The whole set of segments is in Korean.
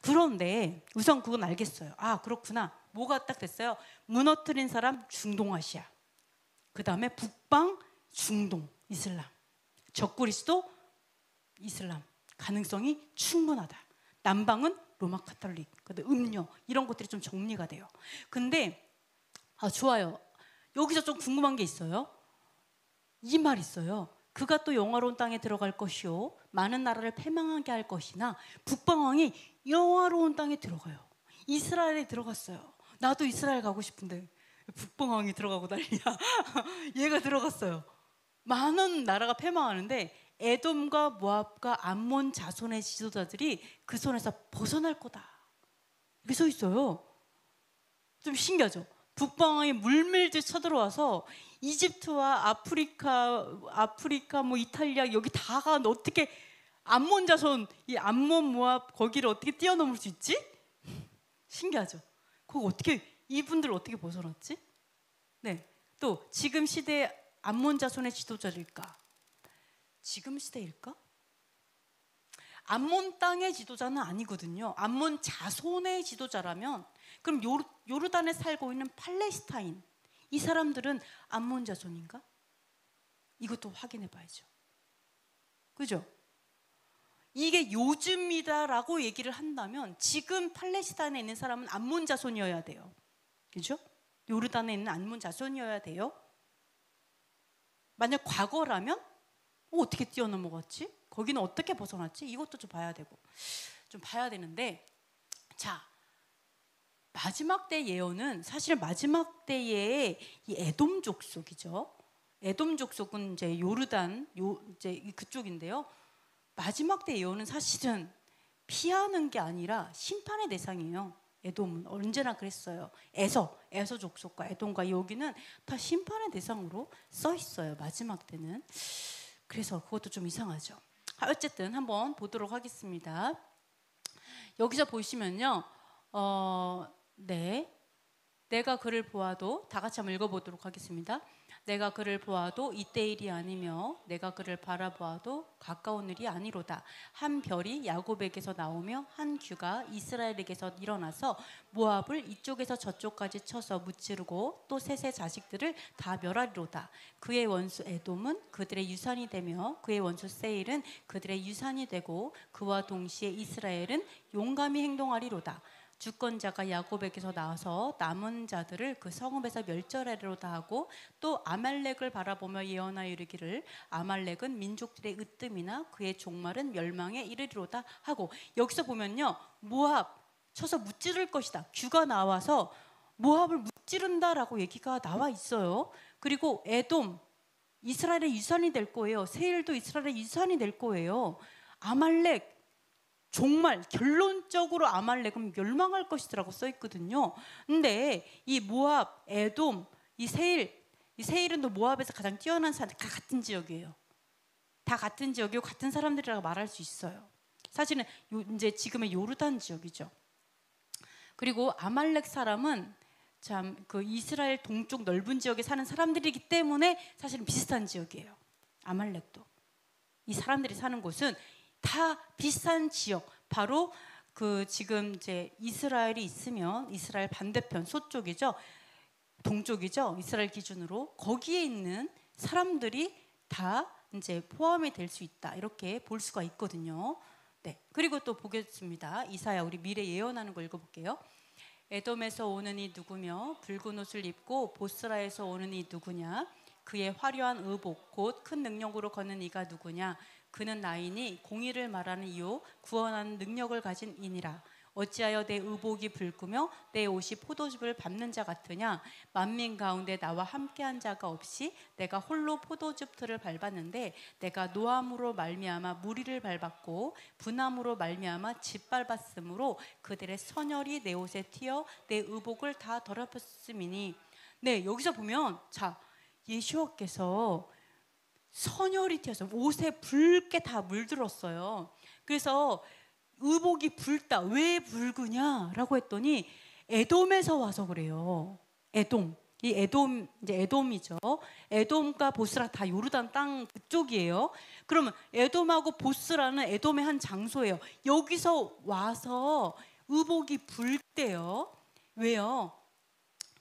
그런데 우선 그건 알겠어요. 아, 그렇구나. 뭐가 딱 됐어요? 무너뜨린 사람 중동아시아, 그 다음에 북방 중동 이슬람, 적그리스도 이슬람 가능성이 충분하다. 남방은 로마 카톨릭, 음료 이런 것들이 좀 정리가 돼요. 근데 좋아요. 여기서 좀 궁금한 게 있어요. 이 말 있어요. 그가 또 영화로운 땅에 들어갈 것이요 많은 나라를 패망하게 할 것이나 북방왕이 영화로운 땅에 들어가요. 이스라엘에 들어갔어요. 나도 이스라엘 가고 싶은데 북방왕이 들어가고 난리야. 얘가 들어갔어요. 많은 나라가 패망하는데 에돔과 모압과 암몬 자손의 지도자들이 그 손에서 벗어날 거다. 이렇게 써 있어요. 좀 신기하죠? 북방왕이 물밀듯 쳐들어와서 이집트와 아프리카 뭐 이탈리아 여기 다가 어떻게 암몬 자손, 이 암몬 모압 거기를 어떻게 뛰어넘을 수 있지? 신기하죠? 그거 어떻게, 이분들 어떻게 벗어났지? 네, 또 지금 시대에 암몬 자손의 지도자일까? 지금 시대일까? 암몬 땅의 지도자는 아니거든요. 암몬 자손의 지도자라면 그럼 요르단에 살고 있는 팔레스타인, 이 사람들은 암몬 자손인가? 이것도 확인해 봐야죠. 그죠? 이게 요즘이다라고 얘기를 한다면 지금 팔레스타인에 있는 사람은 암몬 자손이어야 돼요. 그죠? 요르단에 있는 암몬 자손이어야 돼요. 만약 과거라면 어떻게 뛰어넘어갔지? 거기는 어떻게 벗어났지? 이것도 좀 봐야 되고, 좀 봐야 되는데, 자, 마지막 때 예언은 사실 마지막 때의 이 에돔 족속이죠. 에돔 족속은 이제 요르단, 이제 그쪽인데요. 마지막 때 예언은 사실은 피하는 게 아니라 심판의 대상이에요. 에돔은 언제나 그랬어요. 에서 족속과 에돔과 여기는 다 심판의 대상으로 써 있어요. 마지막 때는. 그래서 그것도 좀 이상하죠. 어쨌든 한번 보도록 하겠습니다. 여기서 보시면요, 네, 내가 그를 보아도, 다 같이 한번 읽어보도록 하겠습니다. 내가 그를 보아도 이때 일이 아니며 내가 그를 바라보아도 가까운 일이 아니로다. 한 별이 야곱에게서 나오며 한 규가 이스라엘에게서 일어나서 모압을 이쪽에서 저쪽까지 쳐서 무찌르고 또 셋의 자식들을 다 멸하리로다. 그의 원수 에돔은 그들의 유산이 되며 그의 원수 세일은 그들의 유산이 되고 그와 동시에 이스라엘은 용감히 행동하리로다. 주권자가 야곱에게서 나와서 남은 자들을 그 성읍에서 멸절하리로다 하고 또 아말렉을 바라보며 예언하여 이르기를 아말렉은 민족들의 으뜸이나 그의 종말은 멸망에 이르리로다 하고, 여기서 보면요, 모압 쳐서 무찌를 것이다. 규가 나와서 모압을 무찌른다라고 얘기가 나와 있어요. 그리고 에돔, 이스라엘의 유산이 될 거예요. 세일도 이스라엘의 유산이 될 거예요. 아말렉, 정말 결론적으로 아말렉은 멸망할 것이라고 써 있거든요. 근데 이 모압, 에돔, 이 세일은 또 모압에서 가장 뛰어난 사람, 다 같은 지역이에요. 다 같은 지역이고 같은 사람들이라고 말할 수 있어요. 사실은 이제 지금의 요르단 지역이죠. 그리고 아말렉 사람은 참 그 이스라엘 동쪽 넓은 지역에 사는 사람들이기 때문에 사실은 비슷한 지역이에요. 아말렉도. 이 사람들이 사는 곳은 다 비슷한 지역, 바로 그 지금 이제 이스라엘이 있으면 이스라엘 반대편 서쪽이죠, 동쪽이죠, 이스라엘 기준으로 거기에 있는 사람들이 다 이제 포함이 될 수 있다, 이렇게 볼 수가 있거든요. 네, 그리고 또 보겠습니다. 이사야, 우리 미래 예언하는 거 읽어볼게요. 에돔에서 오는 이 누구며 붉은 옷을 입고 보스라에서 오는 이 누구냐? 그의 화려한 의복 곧 큰 능력으로 걷는 이가 누구냐? 그는 나이니 공의를 말하는 이요 구원하는 능력을 가진 이니라. 어찌하여 내 의복이 붉으며 내 옷이 포도즙을 밟는 자 같으냐? 만민 가운데 나와 함께한 자가 없이 내가 홀로 포도즙 틀을 밟았는데 내가 노함으로 말미암아 무리를 밟았고 분함으로 말미암아 짓밟았으므로 그들의 선혈이 내 옷에 튀어 내 의복을 다 더럽혔음이니. 네, 여기서 보면 자, 예수와께서 선혈이 튀어서 옷에 붉게 다 물들었어요. 그래서 의복이 붉다. 왜 붉으냐라고 했더니 에돔에서 와서 그래요. 에돔. 이 에돔, 이제 에돔이죠. 에돔과 보스라 다 요르단 땅 그쪽이에요. 그러면 에돔하고 보스라는 에돔의 한 장소예요. 여기서 와서 의복이 붉 때요. 왜요?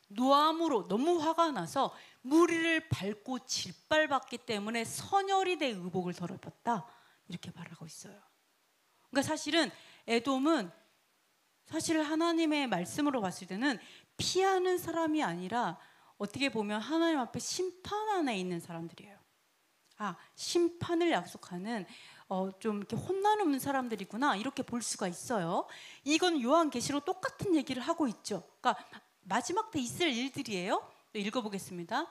노함으로 너무 화가 나서 무리를 밟고 짓밟았기 때문에 선열이 돼 의복을 더럽혔다. 이렇게 말하고 있어요. 그러니까 사실은 에돔은 사실 하나님의 말씀으로 봤을 때는 피하는 사람이 아니라 어떻게 보면 하나님 앞에 심판 안에 있는 사람들이에요. 심판을 약속하는 좀 이렇게 혼란 없는 사람들이구나 이렇게 볼 수가 있어요. 이건 요한계시록 똑같은 얘기를 하고 있죠. 그러니까 마지막 때 있을 일들이에요. 읽어보겠습니다.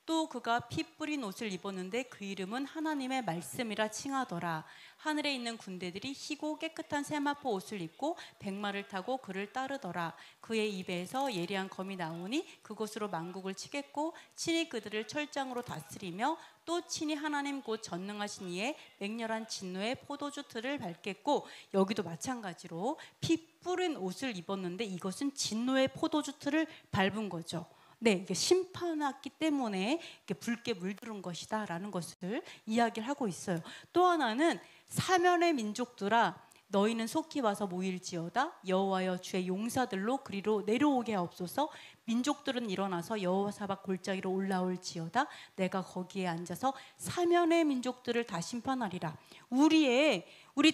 또 그가 피 뿌린 옷을 입었는데 그 이름은 하나님의 말씀이라 칭하더라. 하늘에 있는 군대들이 희고 깨끗한 세마포 옷을 입고 백마를 타고 그를 따르더라. 그의 입에서 예리한 검이 나오니 그곳으로 만국을 치겠고 친히 그들을 철장으로 다스리며 또 친히 하나님 곧 전능하신 이의 맹렬한 진노의 포도주 틀을 밟겠고, 여기도 마찬가지로 피 뿌린 옷을 입었는데 이것은 진노의 포도주 틀을 밟은 거죠. 네, 이게 심판하기 때문에 이렇게 붉게 물들은 것이다라는 것을 이야기를 하고 있어요. 또 하나는 사면의 민족들아 너희는 속히 와서 모일지어다. 여호와여 주의 용사들로 그리로 내려오게 하옵소서. 민족들은 일어나서 여호와 사박 골짜기로 올라올지어다. 내가 거기에 앉아서 사면의 민족들을 다 심판하리라. 우리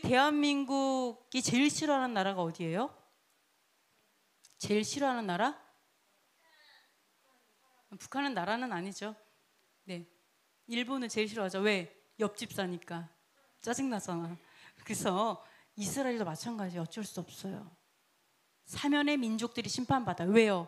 대한민국이 제일 싫어하는 나라가 어디예요? 제일 싫어하는 나라? 북한은 나라는 아니죠. 네, 일본은 제일 싫어하죠. 왜? 옆집 사니까 짜증나잖아. 그래서 이스라엘도 마찬가지예요. 어쩔 수 없어요. 사면의 민족들이 심판받아요. 왜요?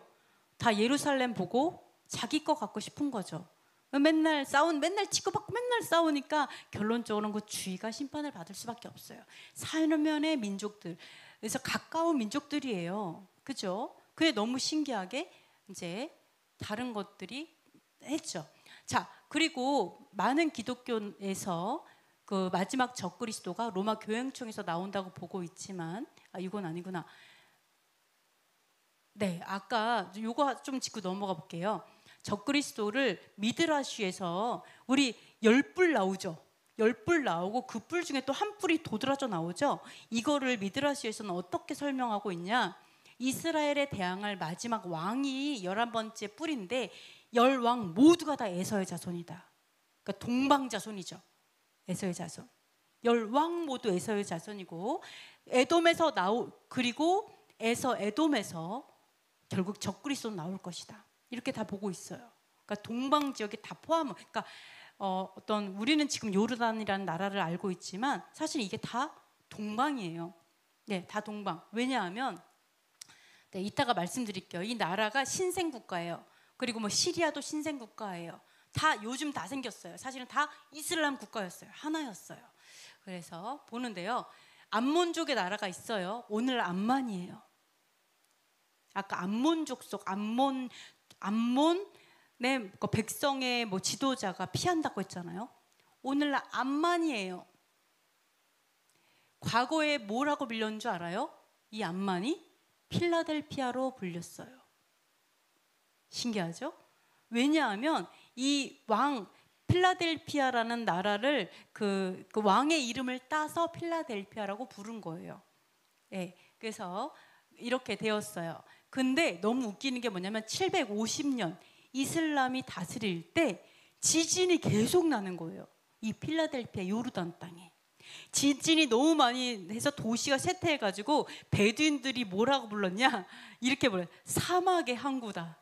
다 예루살렘 보고 자기 거 갖고 싶은 거죠. 맨날 치고받고 맨날 싸우니까 결론적으로는 그 주위가 심판을 받을 수밖에 없어요. 사면의 민족들, 그래서 가까운 민족들이에요. 그죠? 그게 너무 신기하게 이제 다른 것들이 했죠. 자, 그리고 많은 기독교에서 그 마지막 적그리스도가 로마 교행청에서 나온다고 보고 있지만 이건 아니구나. 네, 아까 요거 좀 짚고 넘어가 볼게요. 적그리스도를 미드라시에서 우리 10뿔 나오죠. 10뿔 나오고 그 뿔 중에 또 한 뿔이 도드라져 나오죠. 이거를 미드라시에서는 어떻게 설명하고 있냐? 이스라엘에 대항할 마지막 왕이 11번째 뿔인데 10왕 모두가 다 에서의 자손이다. 그러니까 동방자손이죠. 에서의 자손. 10왕 모두 에서의 자손이고 에돔에서 그리고 에돔에서 결국 적그리스도 나올 것이다. 이렇게 다 보고 있어요. 그러니까 동방 지역에 다 그러니까 우리는 지금 요르단이라는 나라를 알고 있지만 사실 이게 다 동방이에요. 네, 다 동방. 왜냐하면 네, 이따가 말씀드릴게요. 이 나라가 신생 국가예요. 그리고 뭐 시리아도 신생 국가예요. 다 요즘 다 생겼어요. 사실은 다 이슬람 국가였어요. 하나였어요. 그래서 보는데요. 암몬족의 나라가 있어요. 오늘 암만이에요. 아까 암몬족 속 암몬의 그 백성의 뭐 지도자가 피한다고 했잖아요. 오늘날 암만이에요. 과거에 뭐라고 불렸는 줄 알아요? 이 암만이 필라델피아로 불렸어요. 신기하죠? 왜냐하면 이 필라델피아라는 나라를 그 왕의 이름을 따서 필라델피아라고 부른 거예요. 네, 그래서 이렇게 되었어요. 근데 너무 웃기는 게 뭐냐면 750년 이슬람이 다스릴 때 지진이 계속 나는 거예요. 이 필라델피아 요르단 땅에. 지진이 너무 많이 해서 도시가 쇠퇴해가지고 베두인들이 뭐라고 불렀냐? 이렇게 불러요. 사막의 항구다.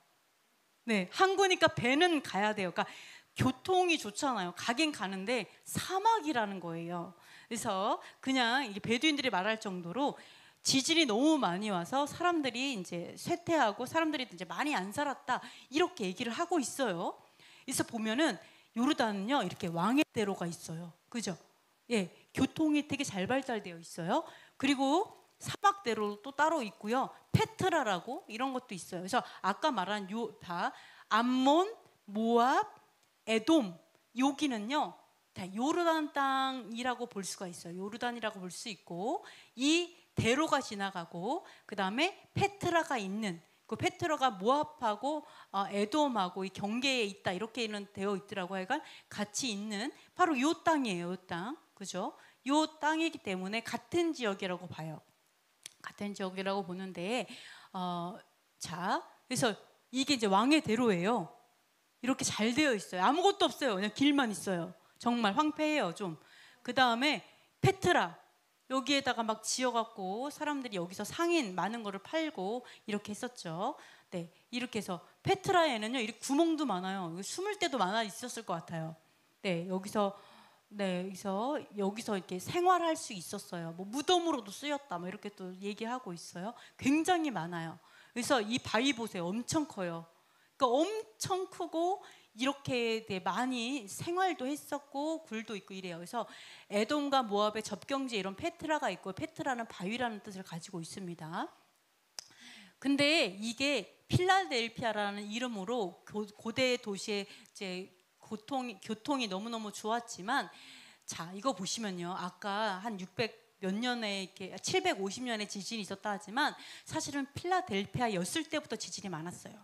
네, 항구니까 배는 가야 돼요. 그러니까 교통이 좋잖아요. 가긴 가는데 사막이라는 거예요. 그래서 그냥 이게 베두인들이 말할 정도로 지진이 너무 많이 와서 사람들이 이제 쇠퇴하고 사람들이 이제 많이 안 살았다 이렇게 얘기를 하고 있어요. 그래서 보면은 요르단은요 이렇게 왕의 대로가 있어요. 그죠? 예, 교통이 되게 잘 발달되어 있어요. 그리고 사막대로 또 따로 있고요. 페트라라고 이런 것도 있어요. 그래서 아까 말한 다 암몬, 모압, 에돔 여기는요 다 요르단 땅이라고 볼 수가 있어요. 요르단이라고 볼 수 있고 이 대로가 지나가고 그 다음에 페트라가 있는 그 페트라가 모압하고 에돔하고 이 경계에 있다 이렇게는 되어 있더라고요. 그러니까 같이 있는 바로 요 땅이에요. 요 땅. 그죠? 요 땅이기 때문에 같은 지역이라고 봐요. 같은 지역이라고 보는데, 자, 그래서 이게 이제 왕의 대로예요. 이렇게 잘 되어 있어요. 아무것도 없어요. 그냥 길만 있어요. 정말 황폐해요, 좀. 그 다음에 페트라, 여기에다가 막 지어갖고 사람들이 여기서 상인 많은 거를 팔고 이렇게 했었죠. 네, 이렇게 해서 페트라에는요, 이렇게 구멍도 많아요. 숨을 때도 많아 있었을 것 같아요. 네, 여기서 이렇게 생활할 수 있었어요. 뭐 무덤으로도 쓰였다, 뭐 이렇게 또 얘기하고 있어요. 굉장히 많아요. 그래서 이 바위 보세요, 엄청 커요. 그러니까 엄청 크고 이렇게 많이 생활도 했었고 굴도 있고 이래요. 그래서 에돔과 모압의 접경지에 이런 페트라가 있고, 페트라는 바위라는 뜻을 가지고 있습니다. 근데 이게 필라델피아라는 이름으로 고대 도시의 이제 교통이 너무너무 좋았지만, 자, 이거 보시면요, 아까 한 600 몇 년에 이렇게 750년에 지진이 있었다 하지만 사실은 필라델피아였을 때부터 지진이 많았어요.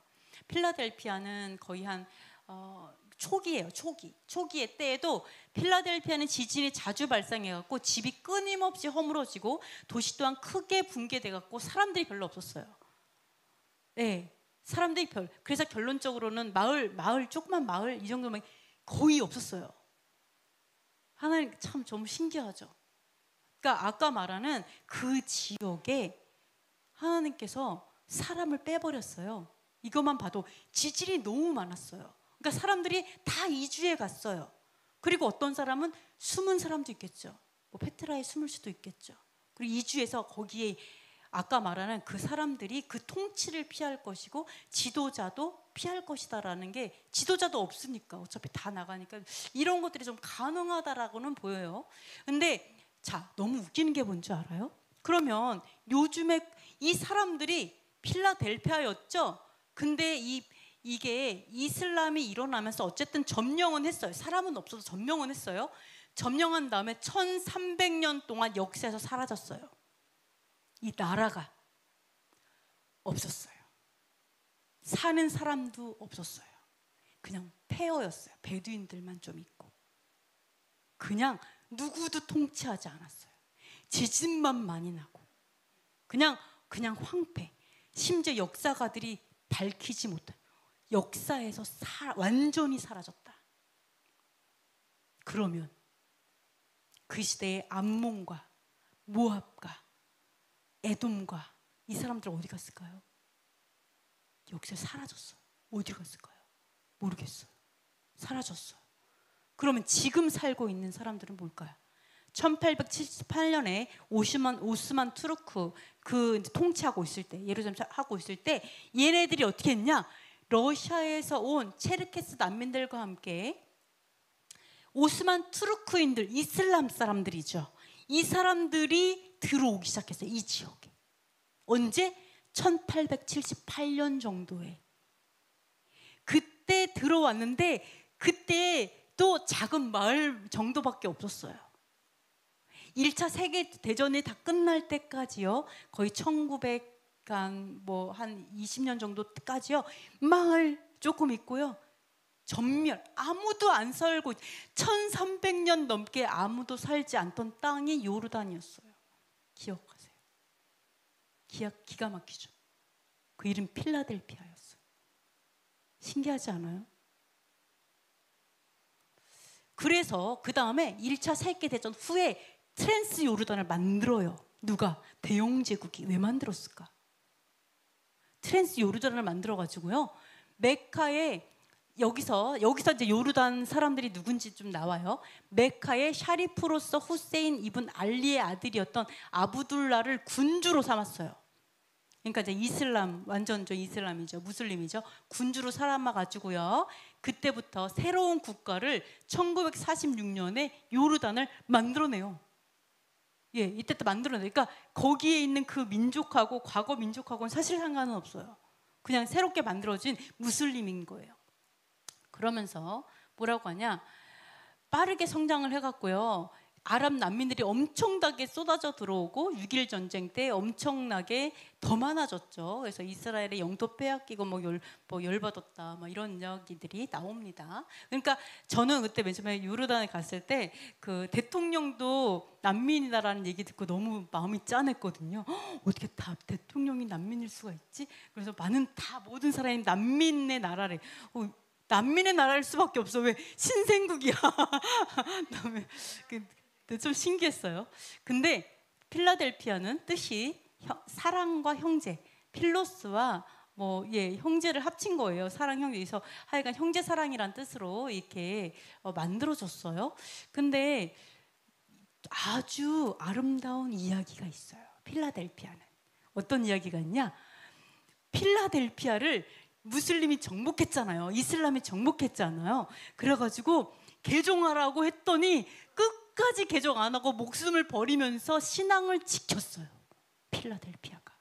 필라델피아는 거의 한 초기예요. 초기의 때에도 필라델피아는 지진이 자주 발생해갖고 집이 끊임없이 허물어지고 도시 또한 크게 붕괴돼갖고 사람들이 별로 없었어요. 네, 그래서 결론적으로는 조그만 마을 이 정도면 거의 없었어요. 하나님 참 좀 신기하죠. 그러니까 아까 말하는 그 지역에 하나님께서 사람을 빼버렸어요. 이것만 봐도 지진이 너무 많았어요. 그러니까 사람들이 다 이주해 갔어요. 그리고 어떤 사람은 숨은 사람도 있겠죠. 뭐 페트라에 숨을 수도 있겠죠. 그리고 이주해서 거기에 아까 말하는 그 사람들이 그 통치를 피할 것이고 지도자도 피할 것이다라는 게, 지도자도 없으니까 어차피 다 나가니까 이런 것들이 좀 가능하다라고는 보여요. 근데 자, 너무 웃기는 게 뭔지 알아요? 그러면 요즘에 이 사람들이 필라델피아였죠. 근데 이게 이슬람이 일어나면서 어쨌든 점령은 했어요. 사람은 없어도 점령은 했어요. 점령한 다음에 1300년 동안 역사에서 사라졌어요. 이 나라가 없었어요. 사는 사람도 없었어요. 그냥 폐허였어요. 베두인들만 좀 있고. 그냥 누구도 통치하지 않았어요. 지진만 많이 나고 그냥 황폐. 심지어 역사가들이 밝히지 못한, 역사에서 완전히 사라졌다. 그러면 그 시대의 암몬과 모압과 에돔과 이 사람들 어디 갔을까요? 역사에 사라졌어요. 어디 갔을까요? 모르겠어요. 사라졌어요. 그러면 지금 살고 있는 사람들은 뭘까요? 1878년에 오스만 투르크 통치하고 있을 때, 예루살렘 하고 있을 때 얘네들이 어떻게 했냐? 러시아에서 온 체르케스 난민들과 함께 오스만 투르크인들, 이슬람 사람들이죠. 이 사람들이 들어오기 시작했어요. 이 지역에. 언제? 1878년 정도에. 그때 들어왔는데 그때 또 작은 마을 정도밖에 없었어요. 1차 세계대전이 다 끝날 때까지요, 거의 1900한 20년 정도까지요, 마을 조금 있고요, 전멸, 아무도 안 살고 1300년 넘게 아무도 살지 않던 땅이 요르단이었어요. 기억하세요. 기가 막히죠. 그 이름 필라델피아였어요. 신기하지 않아요? 그래서 그 다음에 1차 세계대전 후에 트랜스 요르단을 만들어요. 누가? 대영 제국이. 왜 만들었을까? 트랜스 요르단을 만들어 가지고요, 메카에 여기서 이제 요르단 사람들이 누군지 좀 나와요. 메카의 샤리프로서 후세인 이븐 알리의 아들이었던 아부둘라를 군주로 삼았어요. 그러니까 이제 이슬람, 완전 이슬람이죠, 무슬림이죠. 군주로 삼아 가지고요, 그때부터 새로운 국가를 1946년에 요르단을 만들어내요. 예, 이때부터 만들어내요. 그러니까 거기에 있는 그 민족하고 과거 민족하고는 사실 상관은 없어요. 그냥 새롭게 만들어진 무슬림인 거예요. 그러면서 뭐라고 하냐? 빠르게 성장을 해갖고요, 아랍 난민들이 엄청나게 쏟아져 들어오고 6.1 전쟁 때 엄청나게 더 많아졌죠. 그래서 이스라엘의 영토 빼앗기고 열받았다 이런 이야기들이 나옵니다. 그러니까 저는 그때 맨 처음에 요르단에 갔을 때 그 대통령도 난민이다라는 얘기 듣고 너무 마음이 짠했거든요. 어떻게 다 대통령이 난민일 수가 있지? 그래서 모든 사람이 난민의 나라래. 난민의 나라일 수밖에 없어. 왜 신생국이야? 좀 신기했어요. 근데 필라델피아는 뜻이 사랑과 형제, 필로스와 형제를 합친 거예요. 사랑 형제. 그래서 하여간 형제 사랑이란 뜻으로 이렇게 만들어졌어요. 근데 아주 아름다운 이야기가 있어요. 필라델피아는 어떤 이야기가 있냐? 필라델피아를 무슬림이 정복했잖아요. 이슬람이 정복했잖아요. 그래가지고 개종하라고 했더니 끝까지 개종 안 하고 목숨을 버리면서 신앙을 지켰어요. 필라델피아가.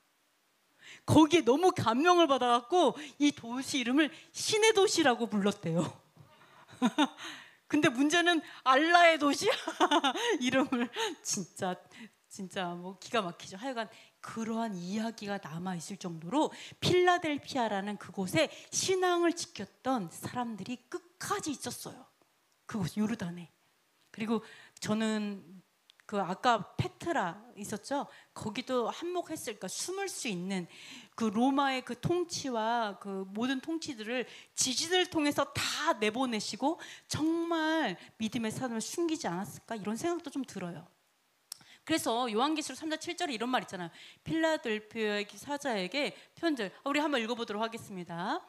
거기에 너무 감명을 받아갖고 이 도시 이름을 신의 도시라고 불렀대요. 근데 문제는 알라의 도시야. 이름을 진짜 기가 막히죠. 하여간 그러한 이야기가 남아있을 정도로 필라델피아라는 그곳에 신앙을 지켰던 사람들이 끝까지 있었어요. 그곳 요르단에. 그리고 저는 그 아까 페트라 있었죠. 거기도 한몫했을까. 숨을 수 있는 그 로마의 그 통치와 그 모든 통치들을 지진을 통해서 다 내보내시고 정말 믿음의 삶을 숨기지 않았을까 이런 생각도 좀 들어요. 그래서 요한계시록 3장 7절에 이런 말 있잖아요. 필라델피아 사자에게 편지. 우리 한번 읽어보도록 하겠습니다.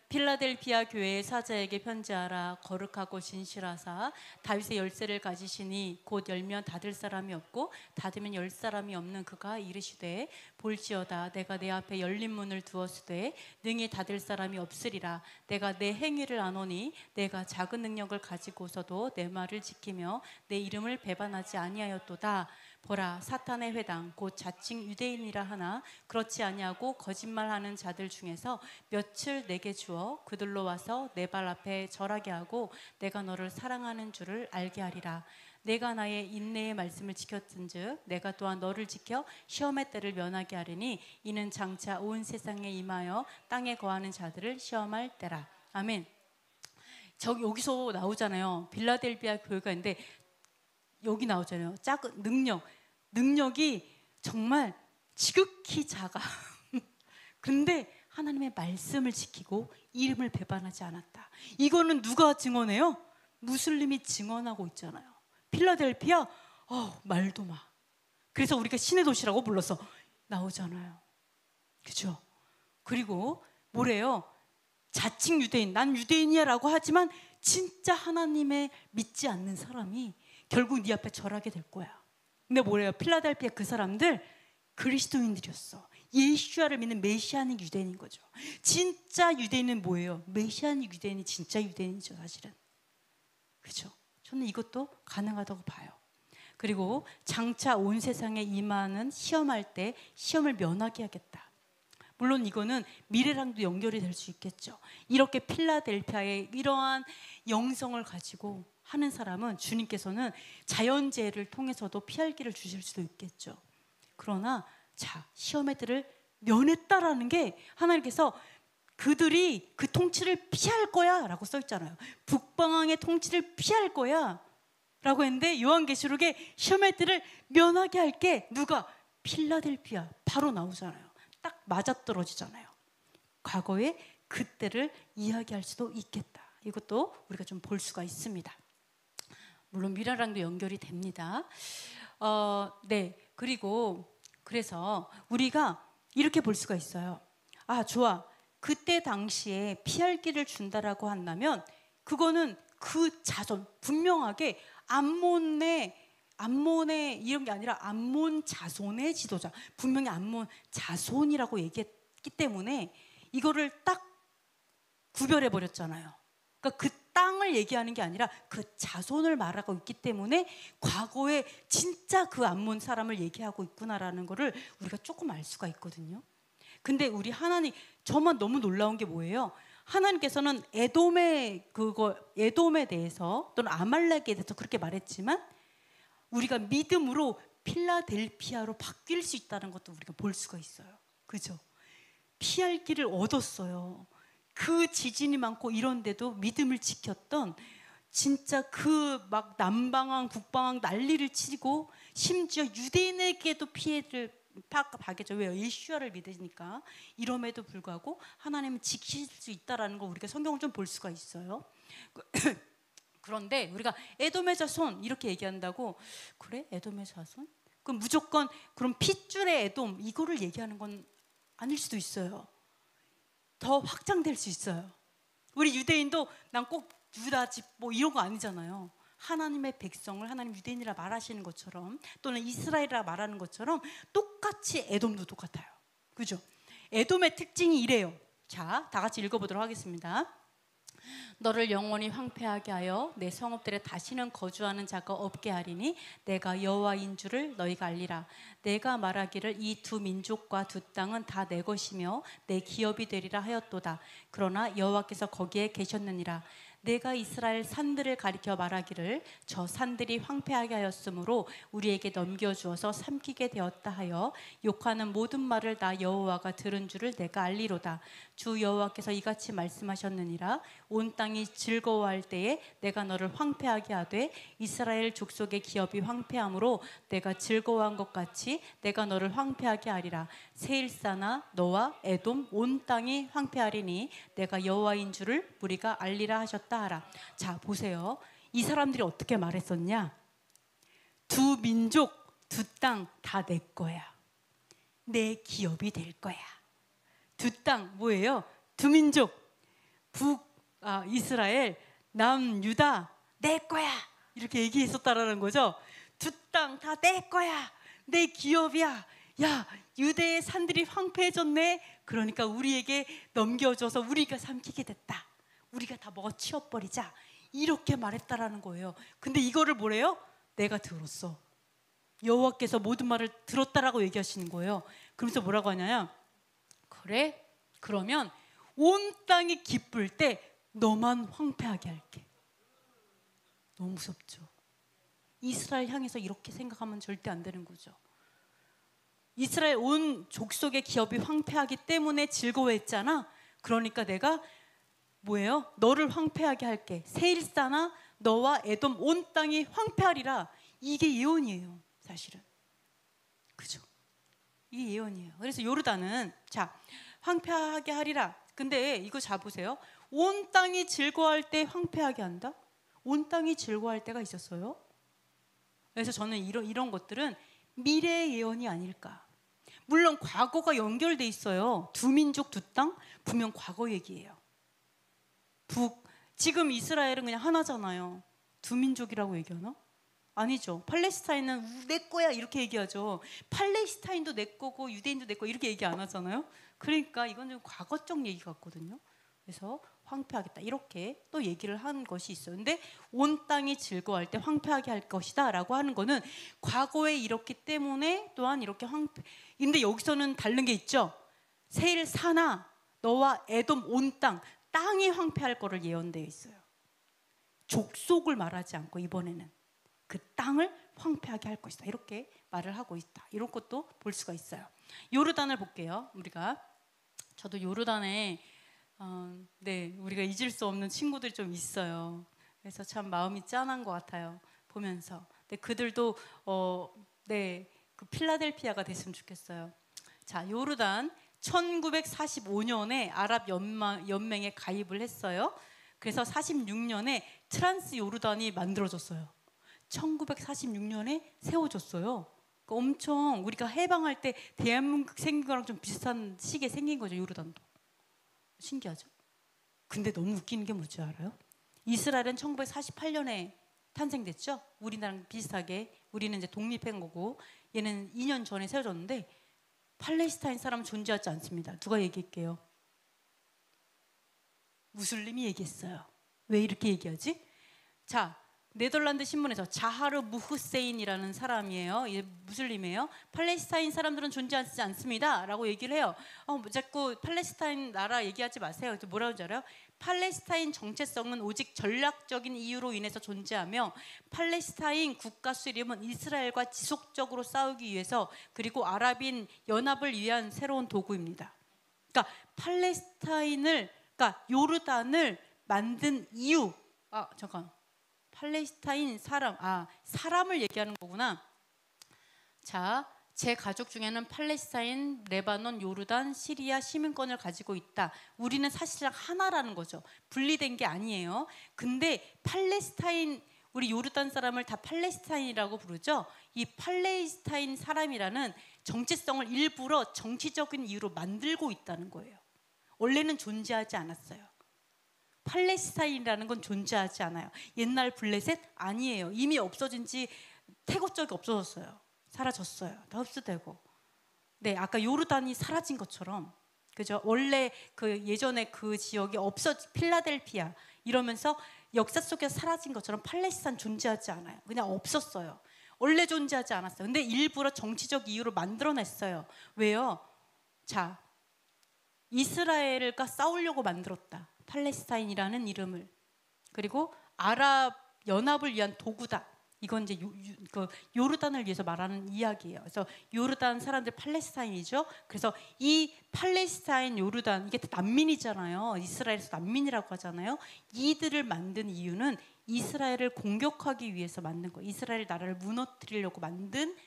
필라델피아 교회의 사자에게 편지하라. 거룩하고 진실하사 다윗의 열쇠를 가지시니 곧 열면 닫을 사람이 없고 닫으면 열 사람이 없는 그가 이르시되 볼지어다 내가 내 앞에 열린 문을 두었으되 능히 닫을 사람이 없으리라. 내가 내 행위를 아노니 내가 작은 능력을 가지고서도 내 말을 지키며 내 이름을 배반하지 아니하였도다. 보라 사탄의 회당 곧 자칭 유대인이라 하나 그렇지 아니하고 거짓말하는 자들 중에서 며칠 내게 주어 그들로 와서 내 발 앞에 절하게 하고 내가 너를 사랑하는 줄을 알게 하리라. 내가 나의 인내의 말씀을 지켰은즉 내가 또한 너를 지켜 시험의 때를 면하게 하리니 이는 장차 온 세상에 임하여 땅에 거하는 자들을 시험할 때라. 아멘. 여기서 나오잖아요. 빌라델비아 교회가 있는데 여기 나오잖아요. 작은 능력이 정말 지극히 작아. 근데 하나님의 말씀을 지키고 이름을 배반하지 않았다. 이거는 누가 증언해요? 무슬림이 증언하고 있잖아요. 필라델피아, 말도 마. 그래서 우리가 신의 도시라고 불러서 나오잖아요. 그죠? 그리고 뭐래요? 자칭 유대인, 난 유대인이야 라고 하지만 진짜 하나님의 믿지 않는 사람이 결국 네 앞에 절하게 될 거야. 근데 뭐래요? 필라델피아 그 사람들 그리스도인들이었어. 예수야를 믿는 메시아닉 유대인인 거죠. 진짜 유대인은 뭐예요? 메시아닉 유대인이 진짜 유대인이죠, 사실은. 그렇죠? 저는 이것도 가능하다고 봐요. 그리고 장차 온 세상에 임하는 시험할 때 시험을 면하게 하겠다. 물론 이거는 미래랑도 연결이 될 수 있겠죠. 이렇게 필라델피아의 이러한 영성을 가지고 하는 사람은 주님께서는 자연재해를 통해서도 피할 길을 주실 수도 있겠죠. 그러나 시험의 때를 면했다라는 게 하나님께서 그들이 그 통치를 피할 거야 라고 써있잖아요. 북방왕의 통치를 피할 거야 라고 했는데 요한계시록에 시험의 때를 면하게 할게 누가? 필라델피아 바로 나오잖아요. 딱 맞아떨어지잖아요. 과거에 그때를 이야기할 수도 있겠다. 이것도 우리가 좀 볼 수가 있습니다. 물론 미래랑도 연결이 됩니다. 그래서 우리가 이렇게 볼 수가 있어요. 좋아. 그때 당시에 피할 길을 준다라고 한다면 그거는 그 자손, 분명하게 암몬의 이런 게 아니라 암몬 자손의 지도자, 분명히 암몬 자손이라고 얘기했기 때문에 이거를 딱 구별해 버렸잖아요. 그러니까 그 땅을 얘기하는 게 아니라 그 자손을 말하고 있기 때문에 과거에 진짜 그 암몬 사람을 얘기하고 있구나라는 거를 우리가 조금 알 수가 있거든요. 근데 우리 하나님, 저만 너무 놀라운 게 뭐예요? 하나님께서는 에돔에 대해서 또는 아말렉에 대해서 그렇게 말했지만 우리가 믿음으로 필라델피아로 바뀔 수 있다는 것도 우리가 볼 수가 있어요. 그죠? 피할 길을 얻었어요. 그 지진이 많고 이런데도 믿음을 지켰던, 진짜 그 막 남방황 북방황 난리를 치고 심지어 유대인에게도 피해를 파겠죠. 왜요? 예수야를 믿으니까. 이럼에도 불구하고 하나님은 지키실 수 있다라는 거 우리가 성경을 좀 볼 수가 있어요. 그런데 우리가 에돔의 자손 이렇게 얘기한다고, 그래? 에돔의 자손? 그럼 무조건 그럼 핏줄의 에돔 이거를 얘기하는 건 아닐 수도 있어요. 더 확장될 수 있어요. 우리 유대인도 난 꼭 유다 집 뭐 이런 거 아니잖아요. 하나님의 백성을 하나님 유대인이라 말하시는 것처럼, 또는 이스라엘이라 말하는 것처럼 똑같이 에돔도 똑같아요. 그죠? 에돔의 특징이 이래요. 자, 다 같이 읽어보도록 하겠습니다. 너를 영원히 황폐하게 하여 내 성읍들에 다시는 거주하는 자가 없게 하리니 내가 여호와인 줄을 너희가 알리라. 내가 말하기를 이 두 민족과 두 땅은 다 내 것이며 내 기업이 되리라 하였도다. 그러나 여호와께서 거기에 계셨느니라. 내가 이스라엘 산들을 가리켜 말하기를 저 산들이 황폐하게 하였으므로 우리에게 넘겨주어서 삼키게 되었다 하여 욕하는 모든 말을 나 여호와가 들은 줄을 내가 알리로다. 주 여호와께서 이같이 말씀하셨느니라. 온 땅이 즐거워할 때에 내가 너를 황폐하게 하되 이스라엘 족속의 기업이 황폐함으로 내가 즐거워한 것 같이 내가 너를 황폐하게 하리라. 세일사나 너와 에돔 온 땅이 황폐하리니 내가 여호와인 줄을 우리가 알리라 하셨다 하라. 자, 보세요. 이 사람들이 어떻게 말했었냐? 두 민족, 두 땅 다 내 거야. 내 기업이 될 거야. 두 땅 뭐예요? 두 민족, 이스라엘, 남 유다 내 거야. 이렇게 얘기했었다라는 거죠. 두 땅 다 내 거야. 내 기업이야. 야, 유대의 산들이 황폐해졌네. 그러니까 우리에게 넘겨줘서 우리가 삼키게 됐다. 우리가 다 먹어 치워버리자. 이렇게 말했다라는 거예요. 근데 이거를 뭐래요? 내가 들었어. 여호와께서 모든 말을 들었다라고 얘기하시는 거예요. 그러면서 뭐라고 하냐면, 그래? 그러면 온 땅이 기쁠 때 너만 황폐하게 할게. 너무 무섭죠? 이스라엘 향해서 이렇게 생각하면 절대 안 되는 거죠. 이스라엘 온 족속의 기업이 황폐하기 때문에 즐거워했잖아. 그러니까 내가 뭐예요? 너를 황폐하게 할게. 세일사나 너와 에돔 온 땅이 황폐하리라. 이게 예언이에요, 사실은. 그죠? 이게 예언이에요. 그래서 요르단은 자, 황폐하게 하리라. 근데 이거 잘 보세요. 온 땅이 즐거워할 때 황폐하게 한다? 온 땅이 즐거워할 때가 있었어요. 그래서 저는 이런 것들은 미래의 예언이 아닐까. 물론 과거가 연결돼 있어요. 두 민족 두 땅 분명 과거 얘기예요. 지금 이스라엘은 그냥 하나잖아요. 두 민족이라고 얘기하나? 아니죠. 팔레스타인은 내 거야 이렇게 얘기하죠. 팔레스타인도 내 거고 유대인도 내 거 이렇게 얘기 안 하잖아요. 그러니까 이건 좀 과거적 얘기 같거든요. 그래서 황폐하겠다 이렇게 또 얘기를 한 것이 있어요. 근데 온 땅이 즐거워할 때 황폐하게 할 것이다 라고 하는 거는 과거에 이렇기 때문에 또한 이렇게 근데 여기서는 다른 게 있죠. 세일 사나 너와 에돔 온 땅이 황폐할 거를 예언되어 있어요. 족속을 말하지 않고 이번에는 그 땅을 황폐하게 할 것이다 이렇게 말을 하고 있다. 이런 것도 볼 수가 있어요. 요르단을 볼게요. 저도 요르단에 우리가 잊을 수 없는 친구들이 좀 있어요. 그래서 참 마음이 짠한 것 같아요. 보면서. 근데 그들도 그 필라델피아가 됐으면 좋겠어요. 자, 요르단 1945년에 아랍 연맹에 가입을 했어요. 그래서 46년에 트란스 요르단이 만들어졌어요. 1946년에 세워졌어요. 그러니까 엄청 우리가 해방할 때 대한민국 생긴 거랑 좀 비슷한 시기에 생긴 거죠. 요르단도. 신기하죠? 근데 너무 웃기는 게 뭔지 알아요? 이스라엘은 1948년에 탄생됐죠? 우리나라랑 비슷하게. 우리는 이제 독립한 거고 얘는 2년 전에 세워졌는데 팔레스타인 사람은 존재하지 않습니다. 누가 얘기할게요? 무슬림이 얘기했어요. 왜 이렇게 얘기하지? 자, 네덜란드 신문에서 자하르 무흐세인이라는 사람이에요. 무슬림이에요. 팔레스타인 사람들은 존재하지 않습니다 라고 얘기를 해요. 자꾸 팔레스타인 나라 얘기하지 마세요. 뭐라고 하는지 알아요? 팔레스타인 정체성은 오직 전략적인 이유로 인해서 존재하며 팔레스타인 국가 수립은 이스라엘과 지속적으로 싸우기 위해서 그리고 아랍인 연합을 위한 새로운 도구입니다. 그러니까 그러니까 요르단을 만든 이유. 잠깐. 팔레스타인 사람을 얘기하는 거구나. 자, 제 가족 중에는 팔레스타인, 레바논, 요르단, 시리아 시민권을 가지고 있다. 우리는 사실상 하나라는 거죠. 분리된 게 아니에요. 근데 팔레스타인, 우리 요르단 사람을 다 팔레스타인이라고 부르죠. 이 팔레스타인 사람이라는 정체성을 일부러 정치적인 이유로 만들고 있다는 거예요. 원래는 존재하지 않았어요. 팔레스타인이라는 건 존재하지 않아요. 옛날 블레셋 아니에요. 이미 없어진 지 태고 쪽이 없어졌어요. 사라졌어요. 다 흡수되고. 네, 아까 요르단이 사라진 것처럼, 그죠? 원래 그 예전에 그 지역이 필라델피아 이러면서 역사 속에서 사라진 것처럼 팔레스타인 존재하지 않아요. 그냥 없었어요. 원래 존재하지 않았어요. 근데 일부러 정치적 이유로 만들어냈어요. 왜요? 자, 이스라엘과 싸우려고 만들었다. 팔레스타인이라는 이름을. 그리고 아랍 연합을 위한 도구다. 이건 이제 요르단을 위해서 말하는 이야기예요. 그래서 요르단 사람들 팔레스타인이죠. 그래서 이 팔레스타인, 요르단 이게 난민이잖아요. 이스라엘에서 난민이라고 하잖아요. 이들을 만든 이유는 이스라엘을 공격하기 위해서 만든 거예요. 이스라엘 나라를 무너뜨리려고 만든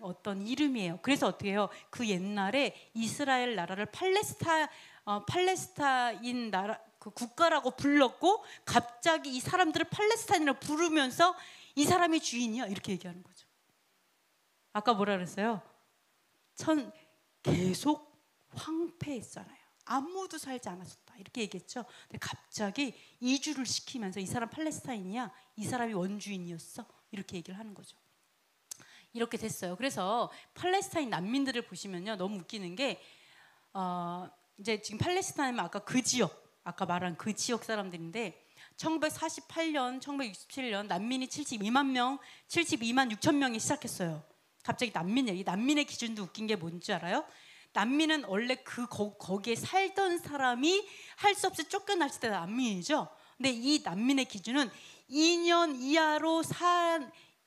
어떤 이름이에요. 그래서 어떻게 해요? 그 옛날에 이스라엘 나라를 팔레스타인 나라 그 국가라고 불렀고 갑자기 이 사람들을 팔레스타인이라고 부르면서 이 사람이 주인이야 이렇게 얘기하는 거죠. 아까 뭐라 그랬어요? 계속 황폐했잖아요. 아무도 살지 않았었다 이렇게 얘기했죠. 근데 갑자기 이주를 시키면서 이 사람 팔레스타인이야, 이 사람이 원주인이었어 이렇게 얘기를 하는 거죠. 이렇게 됐어요. 그래서 팔레스타인 난민들을 보시면요, 너무 웃기는 게 이제 지금 팔레스타인은 아까 그 지역, 아까 말한 그 지역 사람들인데 1948년, 1967년 난민이 72만 6천 명이 시작했어요. 갑자기 난민이에요. 이 난민의 기준도 웃긴 게 뭔지 알아요? 난민은 원래 거기에 살던 사람이 할 수 없이 쫓겨났을 때 난민이죠. 근데 이 난민의 기준은 2년 이하로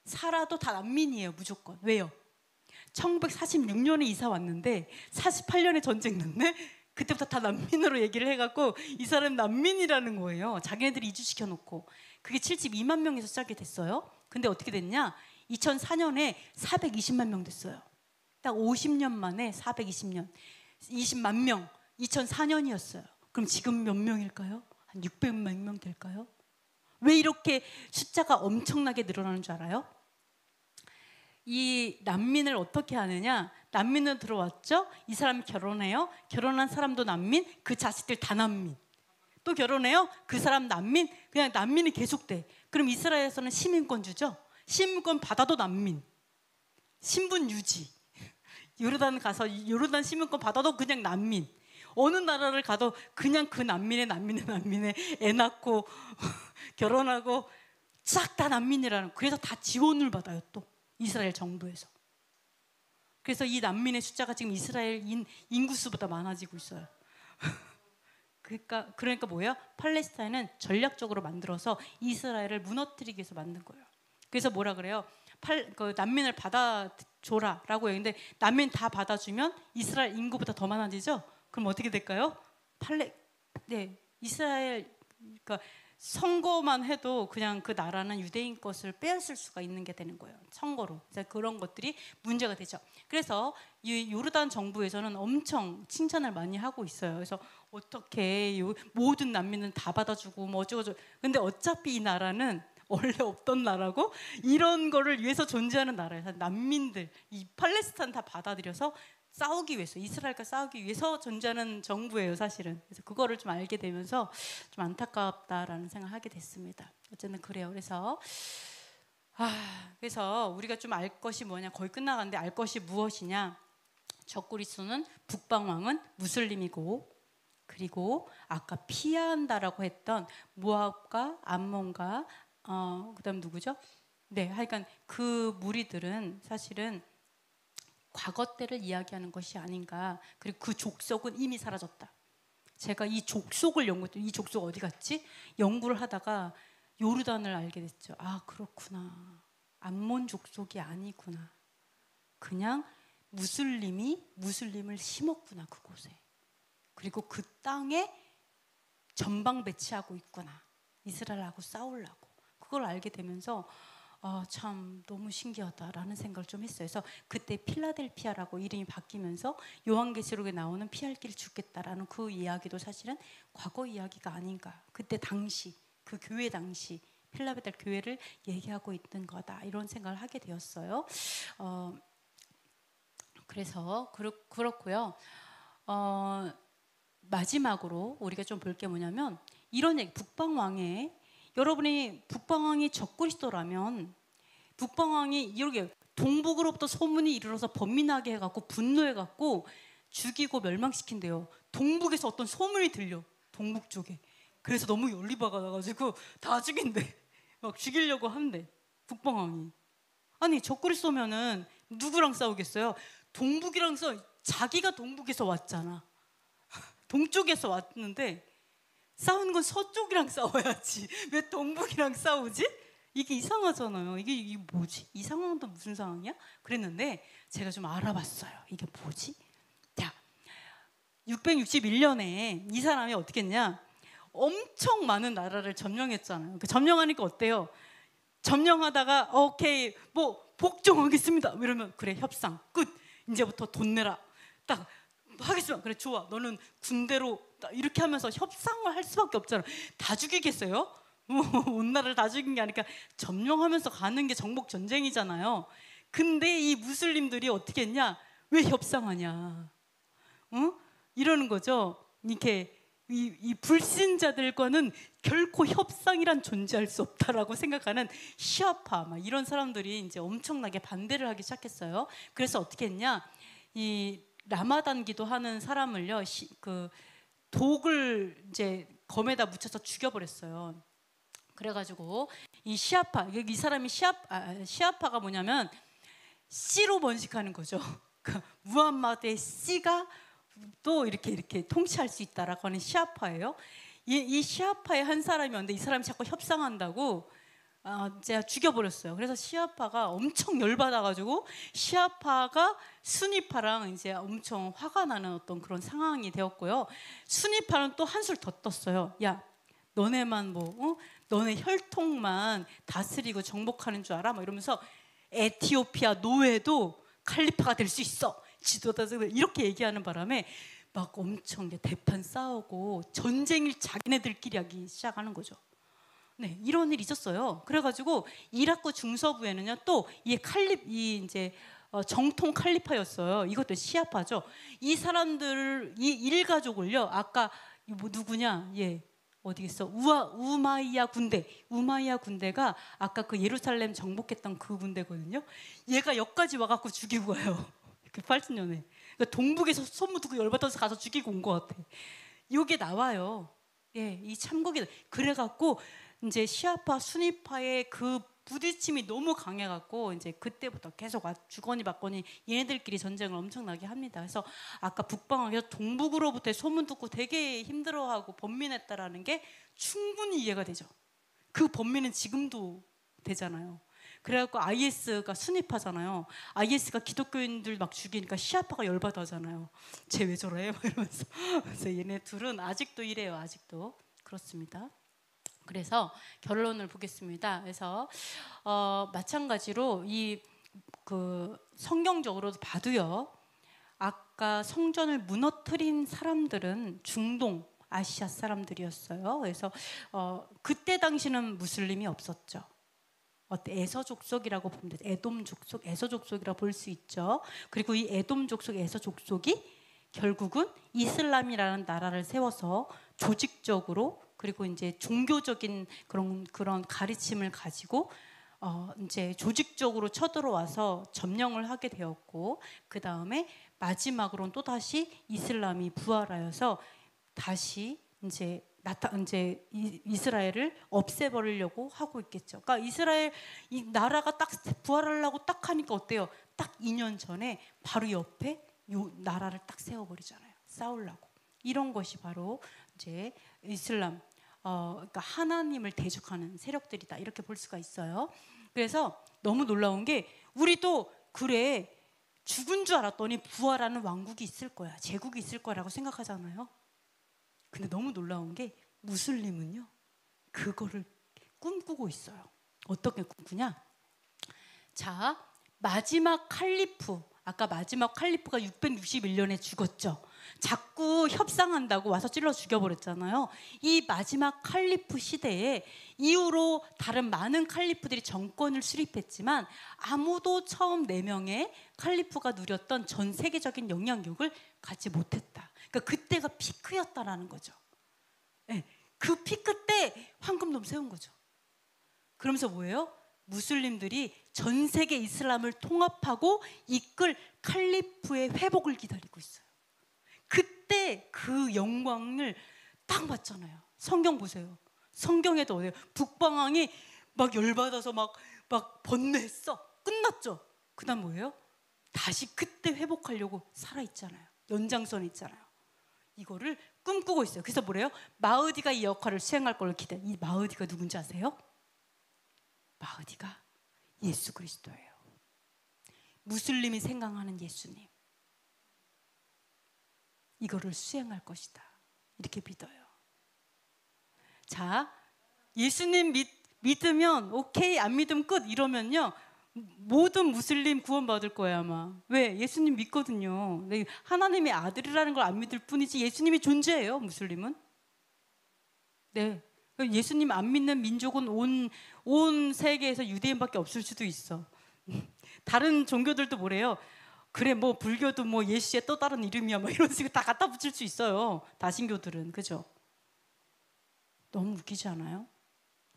살아도 다 난민이에요. 무조건. 왜요? 1946년에 이사 왔는데 48년에 전쟁 났네? 그때부터 다 난민으로 얘기를 해갖고 이 사람 난민이라는 거예요. 자기네들이 이주시켜 놓고. 그게 72만 명에서 시작이 됐어요. 근데 어떻게 됐냐? 2004년에 420만 명 됐어요. 딱 50년 만에 20만 명. 2004년이었어요. 그럼 지금 몇 명일까요? 한 600만 명 될까요? 왜 이렇게 숫자가 엄청나게 늘어나는 줄 알아요? 이 난민을 어떻게 하느냐? 난민으로 들어왔죠? 이 사람이 결혼해요. 결혼한 사람도 난민, 그 자식들 다 난민. 또 결혼해요. 그 사람 난민, 그냥 난민이 계속돼. 그럼 이스라엘에서는 시민권 주죠? 시민권 받아도 난민. 신분 유지. 요르단 가서 요르단 시민권 받아도 그냥 난민. 어느 나라를 가도 그냥 그 난민의 애 낳고 결혼하고 싹 다 난민이라는. 그래서 다 지원을 받아요. 또 이스라엘 정부에서. 그래서 이 난민의 숫자가 지금 이스라엘 인구수보다 많아지고 있어요. 그러니까 뭐예요? 팔레스타인은 전략적으로 만들어서 이스라엘을 무너뜨리기 위해서 만든 거예요. 그래서 뭐라 그래요? 난민을 받아줘라라고 했는데 난민 다 받아주면 이스라엘 인구보다 더 많아지죠? 그럼 어떻게 될까요? 이스라엘 그러니까 선거만 해도 그냥 그 나라는 유대인 것을 빼앗을 수가 있는 게 되는 거예요. 선거로. 그런 것들이 문제가 되죠. 그래서 이 요르단 정부에서는 엄청 칭찬을 많이 하고 있어요. 그래서 어떻게 모든 난민은 다 받아주고 뭐 어쩌고저쩌고. 근데 어차피 이 나라는 원래 없던 나라고 이런 거를 위해서 존재하는 나라예요. 난민들, 이 팔레스타인 다 받아들여서 싸우기 위해서, 이스라엘과 싸우기 위해서 존재하는 정부예요, 사실은. 그래서 그거를 좀 알게 되면서 좀 안타깝다라는 생각을 하게 됐습니다. 어쨌든 그래요. 그래서 우리가 좀 알 것이 뭐냐, 거의 끝나가는데 알 것이 무엇이냐. 적그리스도는 북방왕은 무슬림이고, 그리고 아까 피한다라고 했던 모압과 암몬과 그다음 누구죠? 네, 하여간 그 무리들은 사실은 과거 때를 이야기하는 것이 아닌가. 그리고 그 족속은 이미 사라졌다. 제가 이 족속을 연구했더니 이 족속 어디 갔지? 연구를 하다가 요르단을 알게 됐죠. 아, 그렇구나. 암몬 족속이 아니구나. 그냥 무슬림을 심었구나, 그곳에. 그리고 그 땅에 전방 배치하고 있구나. 이스라엘하고 싸우려고. 그걸 알게 되면서 참 너무 신기하다라는 생각을 좀 했어요. 그래서 그때 필라델피아라고 이름이 바뀌면서 요한계시록에 나오는 피할 길 죽겠다라는 그 이야기도 사실은 과거 이야기가 아닌가. 그때 당시 그 교회 당시 필라델피아 교회를 얘기하고 있는 거다, 이런 생각을 하게 되었어요. 그래서 그렇고요. 마지막으로 우리가 좀 볼 게 뭐냐면 이런 얘기, 북방왕의, 여러분이 북방왕이 적그리스도라면 북방왕이 이렇게 동북으로부터 소문이 이르러서 번민하게 해갖고 분노해갖고 죽이고 멸망시킨대요. 동북에서 어떤 소문이 들려, 동북 쪽에. 그래서 너무 열리바가 나가지고 다 죽인대. 막 죽이려고 한대, 북방왕이. 아니, 적그리스도면은 누구랑 싸우겠어요? 동북이랑 자기가 동북에서 왔잖아. 동쪽에서 왔는데 싸우는 건 서쪽이랑 싸워야지. 왜 동북이랑 싸우지? 이게 이상하잖아요. 이게 뭐지? 이 상황도 무슨 상황이야? 그랬는데 제가 좀 알아봤어요. 이게 뭐지? 자, 661년에 이 사람이 어떻게 했냐? 엄청 많은 나라를 점령했잖아요. 점령하니까 어때요? 점령하다가 오케이, 뭐 복종하겠습니다. 이러면 그래, 협상 끝. 이제부터 돈 내라. 딱 하겠습니다. 그래, 좋아. 너는 군대로 이렇게 하면서 협상을 할 수밖에 없잖아. 다 죽이겠어요? 온 나라를 다 죽인 게 아니라 점령하면서 가는 게 정복 전쟁이잖아요. 근데 이 무슬림들이 어떻게 했냐? 왜 협상하냐? 이러는 거죠. 이렇게 이 불신자들과는 결코 협상이란 존재할 수 없다라고 생각하는 시아파, 막 이런 사람들이 이제 엄청나게 반대를 하기 시작했어요. 그래서 어떻게 했냐? 이 라마단 기도하는 사람을요, 그 독을 이제 검에다 묻혀서 죽여버렸어요. 그래가지고 이 시아파, 이 사람이 시아파가 뭐냐면 씨로 번식하는 거죠. 무함마드의 씨가 또 이렇게 통치할 수 있다라고 하는 시아파예요. 이 시아파의 한 사람이었는데 이 사람이 자꾸 협상한다고 제가 죽여버렸어요. 그래서 시아파가 엄청 열받아가지고 시아파가 수니파랑 이제 엄청 화가 나는 어떤 그런 상황이 되었고요. 수니파는 또 한술 더 떴어요. 야, 너네만 너네 혈통만 다스리고 정복하는 줄 알아? 막 이러면서 에티오피아 노예도 칼리파가 될 수 있어. 지도자 이렇게 얘기하는 바람에 막 엄청 대판 싸우고 전쟁을 자기네들끼리 하기 시작하는 거죠. 네, 이런 일이 있었어요. 그래가지고 이라크 중서부에는요, 또 이 이제 정통 칼리파였어요. 이것도 시아파죠. 이 사람들, 이 일가족을요, 아까 뭐 누구냐, 어디겠어? 우마이야 군대가 아까 그 예루살렘 정복했던 그 군대거든요. 얘가 여기까지 와갖고 죽이고 가요. 그 80년에. 그러니까 동북에서 소문 듣고 열받아서 가서 죽이고 온 것 같아. 이게 나와요. 이 참고기. 그래갖고 이제 시아파, 수니파의 그 부딪힘이 너무 강해갖고 이제 그때부터 계속 주거니 받거니 얘네들끼리 전쟁을 엄청나게 합니다. 그래서 아까 북방에서 동북으로부터 소문 듣고 되게 힘들어하고 번민했다라는 게 충분히 이해가 되죠. 그 번민은 지금도 되잖아요. 그래갖고 IS가 수니파잖아요. IS가 기독교인들 막 죽이니까 시아파가 열받아 하잖아요. 쟤 왜 저래? 이러면서. 그래서 얘네 둘은 아직도 이래요. 아직도. 그렇습니다. 그래서 결론을 보겠습니다. 그래서 마찬가지로 그 성경적으로도 봐도요, 아까 성전을 무너뜨린 사람들은 중동 아시아 사람들이었어요. 그래서 그때 당시는 무슬림이 없었죠. 에서 족속이라고 보면 돼요. 에돔 족속, 에서 족속이라고 볼 수 있죠. 그리고 이 에돔 족속, 에서 족속이 결국은 이슬람이라는 나라를 세워서 조직적으로, 그리고 이제 종교적인 그런 가르침을 가지고 이제 조직적으로 쳐들어와서 점령을 하게 되었고, 그 다음에 마지막으로는 또 다시 이슬람이 부활하여서 다시 이제 이제 이스라엘을 없애버리려고 하고 있겠죠. 그러니까 이스라엘 이 나라가 딱 부활하려고 딱 하니까 어때요? 딱 2년 전에 바로 옆에 요 나라를 딱 세워버리잖아요. 싸우려고. 이런 것이 바로 이제 이슬람, 그러니까 하나님을 대적하는 세력들이다. 이렇게 볼 수가 있어요. 그래서 너무 놀라운 게 우리도 그래 죽은 줄 알았더니 부활하는 왕국이 있을 거야. 제국이 있을 거라고 생각하잖아요. 근데 너무 놀라운 게 무슬림은요. 그거를 꿈꾸고 있어요. 어떻게 꿈꾸냐? 자, 마지막 칼리프. 아까 마지막 칼리프가 661년에 죽었죠. 자꾸 협상한다고 와서 찔러 죽여버렸잖아요. 이 마지막 칼리프 시대에 이후로 다른 많은 칼리프들이 정권을 수립했지만 아무도 처음 4명의 칼리프가 누렸던 전 세계적인 영향력을 갖지 못했다. 그러니까 그때가 피크였다라는 거죠. 네, 그 피크 때 황금돔 세운 거죠. 그러면서 뭐예요? 무슬림들이 전 세계 이슬람을 통합하고 이끌 칼리프의 회복을 기다리고 있어요. 그때 그 영광을 딱 봤잖아요. 성경 보세요. 성경에도 어때요? 북방왕이 막 열받아서 막 번뇌했어. 끝났죠. 그 다음 뭐예요? 다시 그때 회복하려고 살아있잖아요. 연장선에 있잖아요. 이거를 꿈꾸고 있어요. 그래서 뭐래요? 마흐디가 이 역할을 수행할 걸 기대. 이 마흐디가 누군지 아세요? 마흐디가 예수 그리스도예요. 무슬림이 생각하는 예수님. 이거를 수행할 것이다. 이렇게 믿어요. 자, 예수님 믿으면 오케이, 안 믿으면 끝 이러면요. 모든 무슬림 구원받을 거예요 아마. 왜? 예수님 믿거든요. 하나님의 아들이라는 걸 안 믿을 뿐이지 예수님이 존재해요. 무슬림은. 네. 예수님 안 믿는 민족은 온 세계에서 유대인밖에 없을 수도 있어. 다른 종교들도 뭐래요? 그래 뭐 불교도 뭐 예수의 또 다른 이름이야 뭐 이런 식으로 다 갖다 붙일 수 있어요. 다신교들은. 그죠? 너무 웃기지 않아요?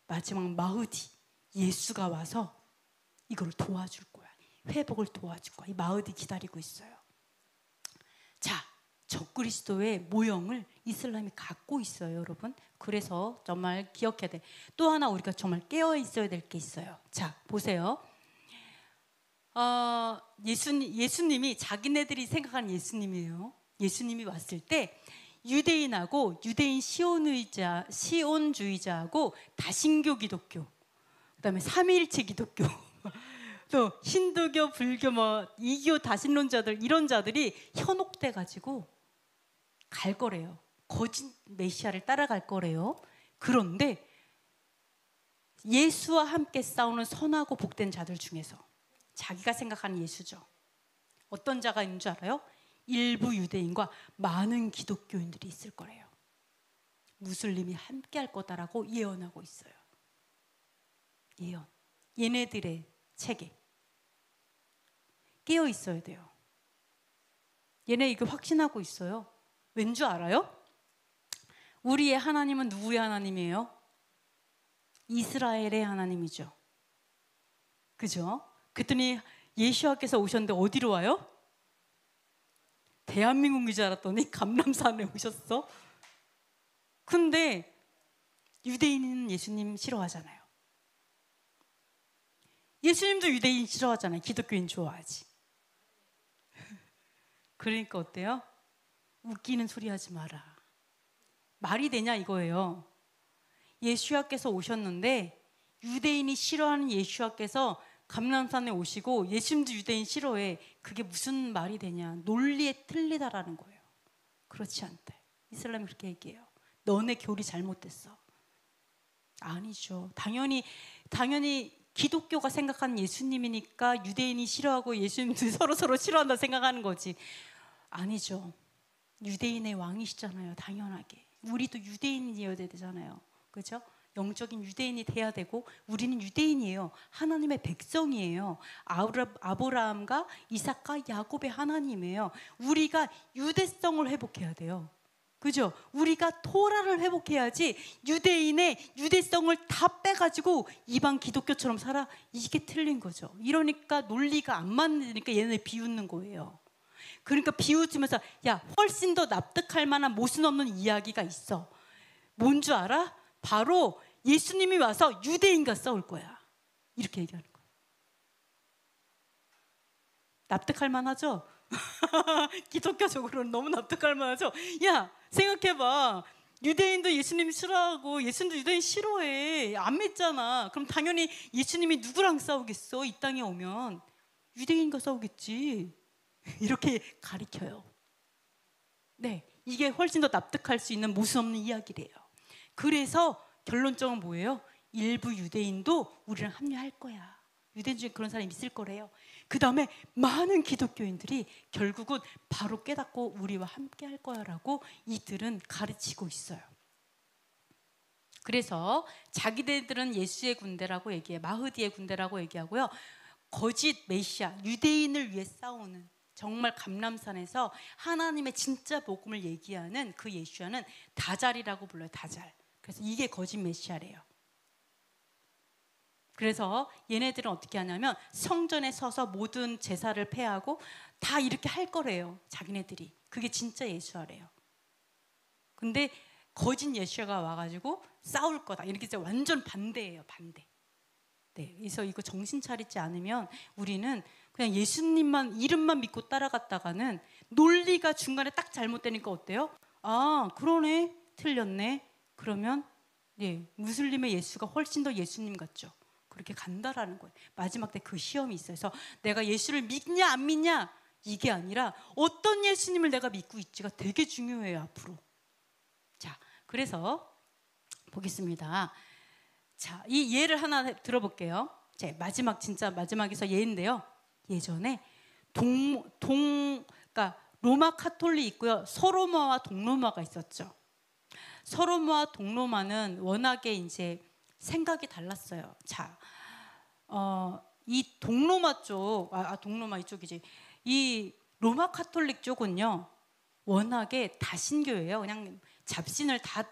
마지막 마흐디 예수가 와서 이걸 도와줄 거야. 회복을 도와줄 거야. 이 마흐디 기다리고 있어요. 자, 적그리스도의 모형을 이슬람이 갖고 있어요, 여러분. 그래서 정말 기억해야 돼. 또 하나 우리가 정말 깨어 있어야 될 게 있어요. 자, 보세요. 예수님이 자기네들이 생각하는 예수님이에요. 예수님이 왔을 때 유대인하고 유대인 시온주의자하고 다신교 기독교, 그다음에 삼위일체 기독교, 또 힌두교, 불교, 뭐 이교 다신론자들 이런 자들이 현혹돼 가지고 갈 거래요. 거짓 메시아를 따라갈 거래요. 그런데 예수와 함께 싸우는 선하고 복된 자들 중에서 자기가 생각하는 예수죠. 어떤 자가 있는 줄 알아요? 일부 유대인과 많은 기독교인들이 있을 거래요. 무슬림이 함께 할 거다라고 예언하고 있어요. 예언. 얘네들의 체계. 깨어 있어야 돼요. 얘네 이거 확신하고 있어요. 왠 줄 알아요? 우리의 하나님은 누구의 하나님이에요? 이스라엘의 하나님이죠. 그죠? 그랬더니 예수와께서 오셨는데 어디로 와요? 대한민국인 줄 알았더니 감람산에 오셨어. 근데 유대인은 예수님 싫어하잖아요. 예수님도 유대인 싫어하잖아요. 기독교인 좋아하지. 그러니까 어때요? 웃기는 소리 하지 마라. 말이 되냐 이거예요. 예수와께서 오셨는데 유대인이 싫어하는 예수와께서 감람산에 오시고 예수님도 유대인 싫어해. 그게 무슨 말이 되냐. 논리에 틀리다라는 거예요. 그렇지 않대. 이슬람이 그렇게 얘기해요. 너네 교리 잘못됐어. 아니죠. 당연히 기독교가 생각하는 예수님이니까 유대인이 싫어하고 예수님도 서로 싫어한다 생각하는 거지. 아니죠. 유대인의 왕이시잖아요. 당연하게. 우리도 유대인이어야 되잖아요. 그죠? 영적인 유대인이 돼야 되고 우리는 유대인이에요. 하나님의 백성이에요. 아브라함과 이삭과 야곱의 하나님이에요. 우리가 유대성을 회복해야 돼요. 그죠? 우리가 토라를 회복해야지 유대인의 유대성을 다 빼가지고 이방 기독교처럼 살아. 이게 틀린 거죠. 이러니까 논리가 안 맞으니까 얘네 비웃는 거예요. 그러니까 비웃으면서 야 훨씬 더 납득할 만한 모순 없는 이야기가 있어. 뭔 줄 알아? 바로 예수님이 와서 유대인과 싸울 거야. 이렇게 얘기하는 거예요. 납득할 만하죠? 기독교적으로는 너무 납득할 만하죠? 야, 생각해봐. 유대인도 예수님 싫어하고 예수님도 유대인 싫어해. 안 믿잖아. 그럼 당연히 예수님이 누구랑 싸우겠어? 이 땅에 오면 유대인과 싸우겠지. 이렇게 가리켜요. 네, 이게 훨씬 더 납득할 수 있는 모순 없는 이야기래요. 그래서 결론적으로 뭐예요? 일부 유대인도 우리랑 합류할 거야. 유대인 중에 그런 사람이 있을 거래요. 그 다음에 많은 기독교인들이 결국은 바로 깨닫고 우리와 함께 할 거야라고 이들은 가르치고 있어요. 그래서 자기들은 예수의 군대라고 얘기해, 마흐디의 군대라고 얘기하고요. 거짓 메시아, 유대인을 위해 싸우는, 정말 감람산에서 하나님의 진짜 복음을 얘기하는 그 예수야는 다잘이라고 불러요. 다잘. 그래서 이게 거짓 메시아래요. 그래서 얘네들은 어떻게 하냐면 성전에 서서 모든 제사를 폐하고 다 이렇게 할 거래요. 자기네들이. 그게 진짜 예수야래요. 근데 거짓 예수야가 와가지고 싸울 거다. 이렇게 이제 완전 반대예요. 반대. 네, 그래서 이거 정신 차리지 않으면 우리는 그냥 예수님만 이름만 믿고 따라갔다가는 논리가 중간에 딱 잘못되니까 어때요? 아, 그러네. 틀렸네. 그러면 예, 무슬림의 예수가 훨씬 더 예수님 같죠. 그렇게 간다라는 거예요. 마지막 때 그 시험이 있어요. 그래서 내가 예수를 믿냐 안 믿냐 이게 아니라 어떤 예수님을 내가 믿고 있지가 되게 중요해요. 앞으로. 자, 그래서 보겠습니다. 자, 이 예를 하나 들어볼게요. 제 마지막 진짜 마지막에서 예인데요. 예전에 그러니까 로마 카톨릭 있고요. 서로마와 동로마가 있었죠. 서로마와 동로마는 워낙에 이제 생각이 달랐어요. 자, 이 동로마 쪽, 동로마 이쪽이지. 이 로마 카톨릭 쪽은요, 워낙에 다신교예요. 그냥 잡신을 다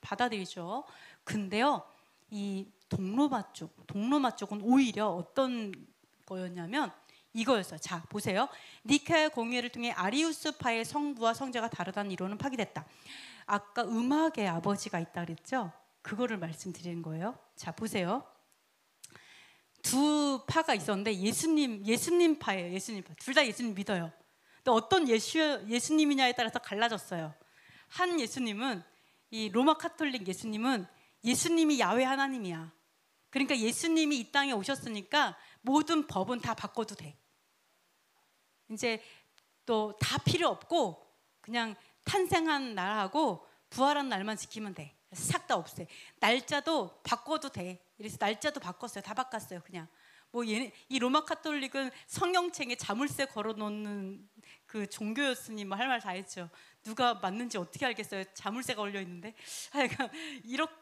받아들이죠. 근데요, 이 동로마 쪽은 오히려 어떤 거였냐면 이거였어요. 자, 보세요. 니케아 공회를 통해 아리우스파의 성부와 성자가 다르다는 이론은 파기됐다. 아까 음악의 아버지가 있다 그랬죠? 그거를 말씀드리는 거예요. 자, 보세요. 두 파가 있었는데 예수님 파예요. 예수님 파. 둘 다 예수님 믿어요. 근데 어떤 예수님이냐에 따라서 갈라졌어요. 한 예수님은 이 로마 카톨릭 예수님은 예수님이 야훼 하나님이야. 그러니까 예수님이 이 땅에 오셨으니까 모든 법은 다 바꿔도 돼. 이제 또 다 필요 없고 그냥 탄생한 날하고 부활한 날만 지키면 돼. 싹 다 없애. 날짜도 바꿔도 돼. 그래서 날짜도 바꿨어요. 다 바꿨어요. 그냥 이 로마 카톨릭은 성경책에 자물쇠 걸어놓는 그 종교였으니 뭐 할 말 다 했죠. 누가 맞는지 어떻게 알겠어요? 자물쇠가 걸려 있는데. 그러니까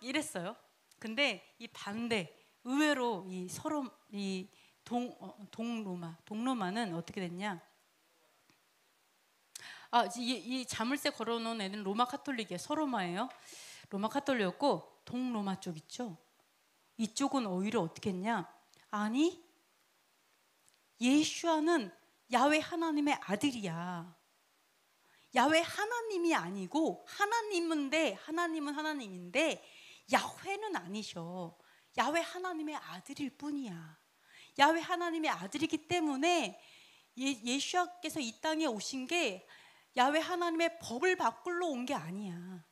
이랬어요. 근데 이 반대 의외로 이 동로마는 어떻게 됐냐? 이 자물쇠 걸어놓은 애는 로마 카톨릭이에요. 서로마예요. 로마 카톨릭이었고 동로마 쪽 있죠. 이쪽은 오히려 어떻게 했냐? 아니, 예수아는 야훼 하나님의 아들이야. 야훼 하나님이 아니고 하나님은 하나님인데 야훼는 아니셔. 야훼 하나님의 아들일 뿐이야. 야훼 하나님의 아들이기 때문에 예수아께서 이 땅에 오신 게 야훼 하나님의 법을 바꾸러 온 게 아니야.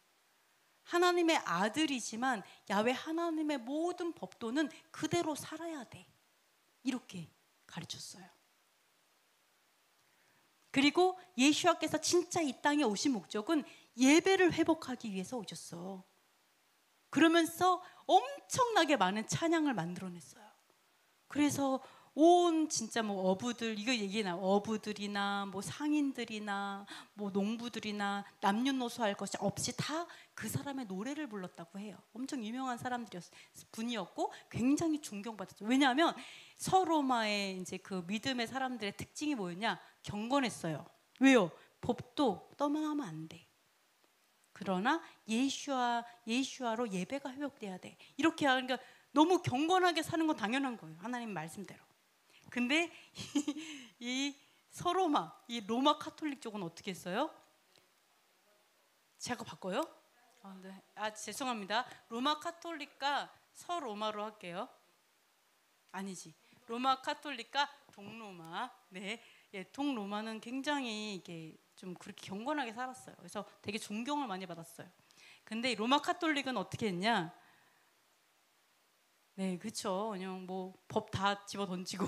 하나님의 아들이지만 야훼 하나님의 모든 법도는 그대로 살아야 돼. 이렇게 가르쳤어요. 그리고 예수아께서 진짜 이 땅에 오신 목적은 예배를 회복하기 위해서 오셨어. 그러면서 엄청나게 많은 찬양을 만들어냈어요. 그래서 온 진짜 뭐 이거 얘기나 어부들이나 뭐 상인들이나 뭐 농부들이나 남녀노소 할 것이 없이 다 그 사람의 노래를 불렀다고 해요. 엄청 유명한 분이었고 굉장히 존경받았죠. 왜냐하면 서로마의 이제 그 믿음의 사람들의 특징이 뭐였냐? 경건했어요. 왜요? 법도 떠나면 안 돼. 그러나 예수아로 예배가 회복돼야 돼. 이렇게 하니까 너무 경건하게 사는 건 당연한 거예요. 하나님 말씀대로. 근데 이 로마 카톨릭 쪽은 어떻게 했어요? 제가 바꿔요? 네. 죄송합니다. 로마 카톨릭과 서로마로 할게요. 아니지. 로마 카톨릭과 동로마. 네. 예, 동로마는 굉장히 이게 좀 그렇게 경건하게 살았어요. 그래서 되게 존경을 많이 받았어요. 근데 로마 카톨릭은 어떻게 했냐? 네, 그렇죠. 그냥 뭐 법 다 집어 던지고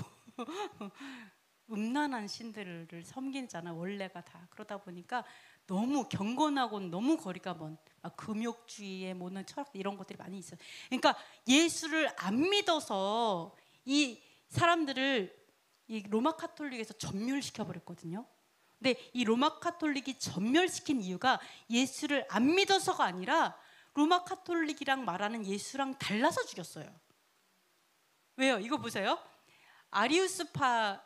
음란한 신들을 섬기잖아. 원래가 다 그러다 보니까 너무 경건하고는 너무 거리가 먼 금욕주의에 모는 철학 이런 것들이 많이 있어요. 그러니까 예수를 안 믿어서 이 사람들을 이 로마 카톨릭에서 전멸시켜 버렸거든요. 근데 이 로마 카톨릭이 전멸시킨 이유가 예수를 안 믿어서가 아니라 로마 카톨릭이랑 말하는 예수랑 달라서 죽였어요. 왜요? 이거 보세요. 아리우스파가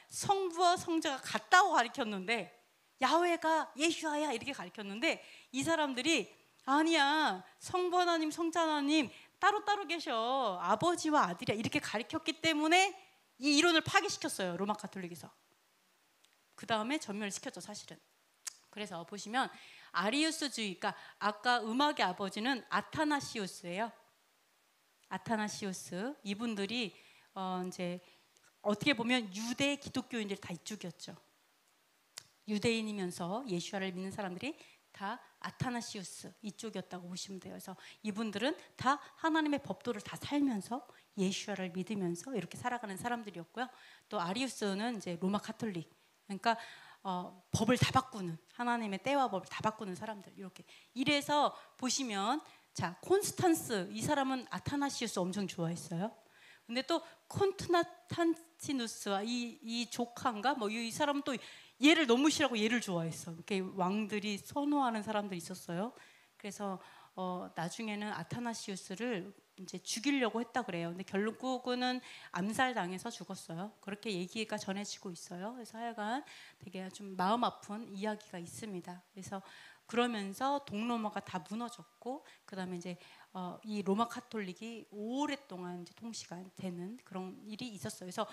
성부와 성자가 같다고 가르쳤는데 야훼가 예슈아야 이렇게 가르쳤는데 이 사람들이 아니야, 성부 하나님 성자 하나님 따로따로 계셔, 아버지와 아들이야 이렇게 가르쳤기 때문에 이 이론을 파괴시켰어요. 로마 카톨릭에서. 그 다음에 전멸시켰죠 사실은. 그래서 보시면 아리우스주의, 그러니까 아까 음악의 아버지는 아타나시우스예요. 아타나시우스, 이분들이 이제 어떻게 보면 유대 기독교인들이 다 이쪽이었죠. 유대인이면서 예수를 믿는 사람들이 다 아타나시우스 이쪽이었다고 보시면 돼요. 그래서 이분들은 다 하나님의 법도를 다 살면서 예수를 믿으면서 이렇게 살아가는 사람들이었고요. 또 아리우스는 이제 로마 카톨릭, 그러니까 법을 다 바꾸는, 하나님의 때와 법을 다 바꾸는 사람들. 이렇게 이래서 보시면 자, 콘스탄스, 이 사람은 아타나시우스 엄청 좋아했어요. 근데 또 콘스탄티누스와 이 조카인가 뭐 이 사람은 또 얘를 너무 싫어하고 얘를 좋아했어. 이렇게 왕들이 선호하는 사람들이 있었어요. 그래서 나중에는 아타나시우스를 이제 죽이려고 했다 그래요. 근데 결국은 암살당해서 죽었어요. 그렇게 얘기가 전해지고 있어요. 그래서 하여간 되게 좀 마음 아픈 이야기가 있습니다. 그래서 그러면서 동로마가 다 무너졌고, 그 다음에 이제 이 로마 카톨릭이 오랫동안 이제 통치가 되는 그런 일이 있었어요. 그래서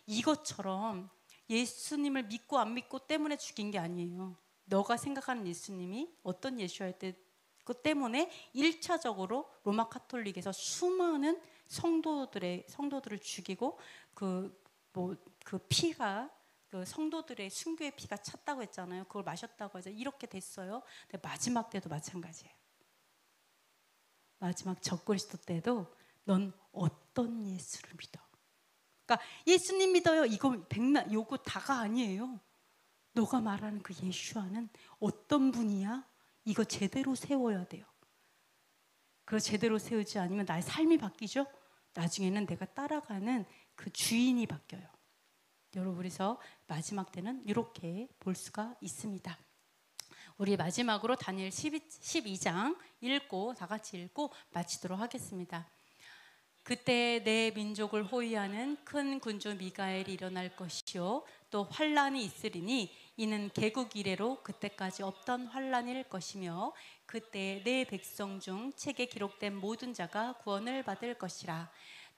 이것처럼 예수님을 믿고 안 믿고 때문에 죽인 게 아니에요. 너가 생각하는 예수님이 어떤 예수일 때 그 때문에 1차적으로 로마 카톨릭에서 수많은 성도들을 죽이고 그 피가 그 성도들의 순교의 피가 찼다고 했잖아요. 그걸 마셨다고 하죠. 이렇게 됐어요. 근데 마지막 때도 마찬가지예요. 마지막 적그리스도 때도 넌 어떤 예수를 믿어? 그러니까 예수님 믿어요. 이거 백날 요거 다가 아니에요. 너가 말하는 그 예수와는 어떤 분이야? 이거 제대로 세워야 돼요. 그거 제대로 세우지 않으면 나의 삶이 바뀌죠. 나중에는 내가 따라가는 그 주인이 바뀌어요. 여러분, 그래서 마지막 때는 이렇게 볼 수가 있습니다. 우리 마지막으로 다니엘 12장 읽고 다 같이 읽고 마치도록 하겠습니다. 그때 내 민족을 호위하는 큰 군주 미가엘이 일어날 것이요 또 환란이 있으리니 이는 개국 이래로 그때까지 없던 환란일 것이며 그때 내 백성 중 책에 기록된 모든 자가 구원을 받을 것이라.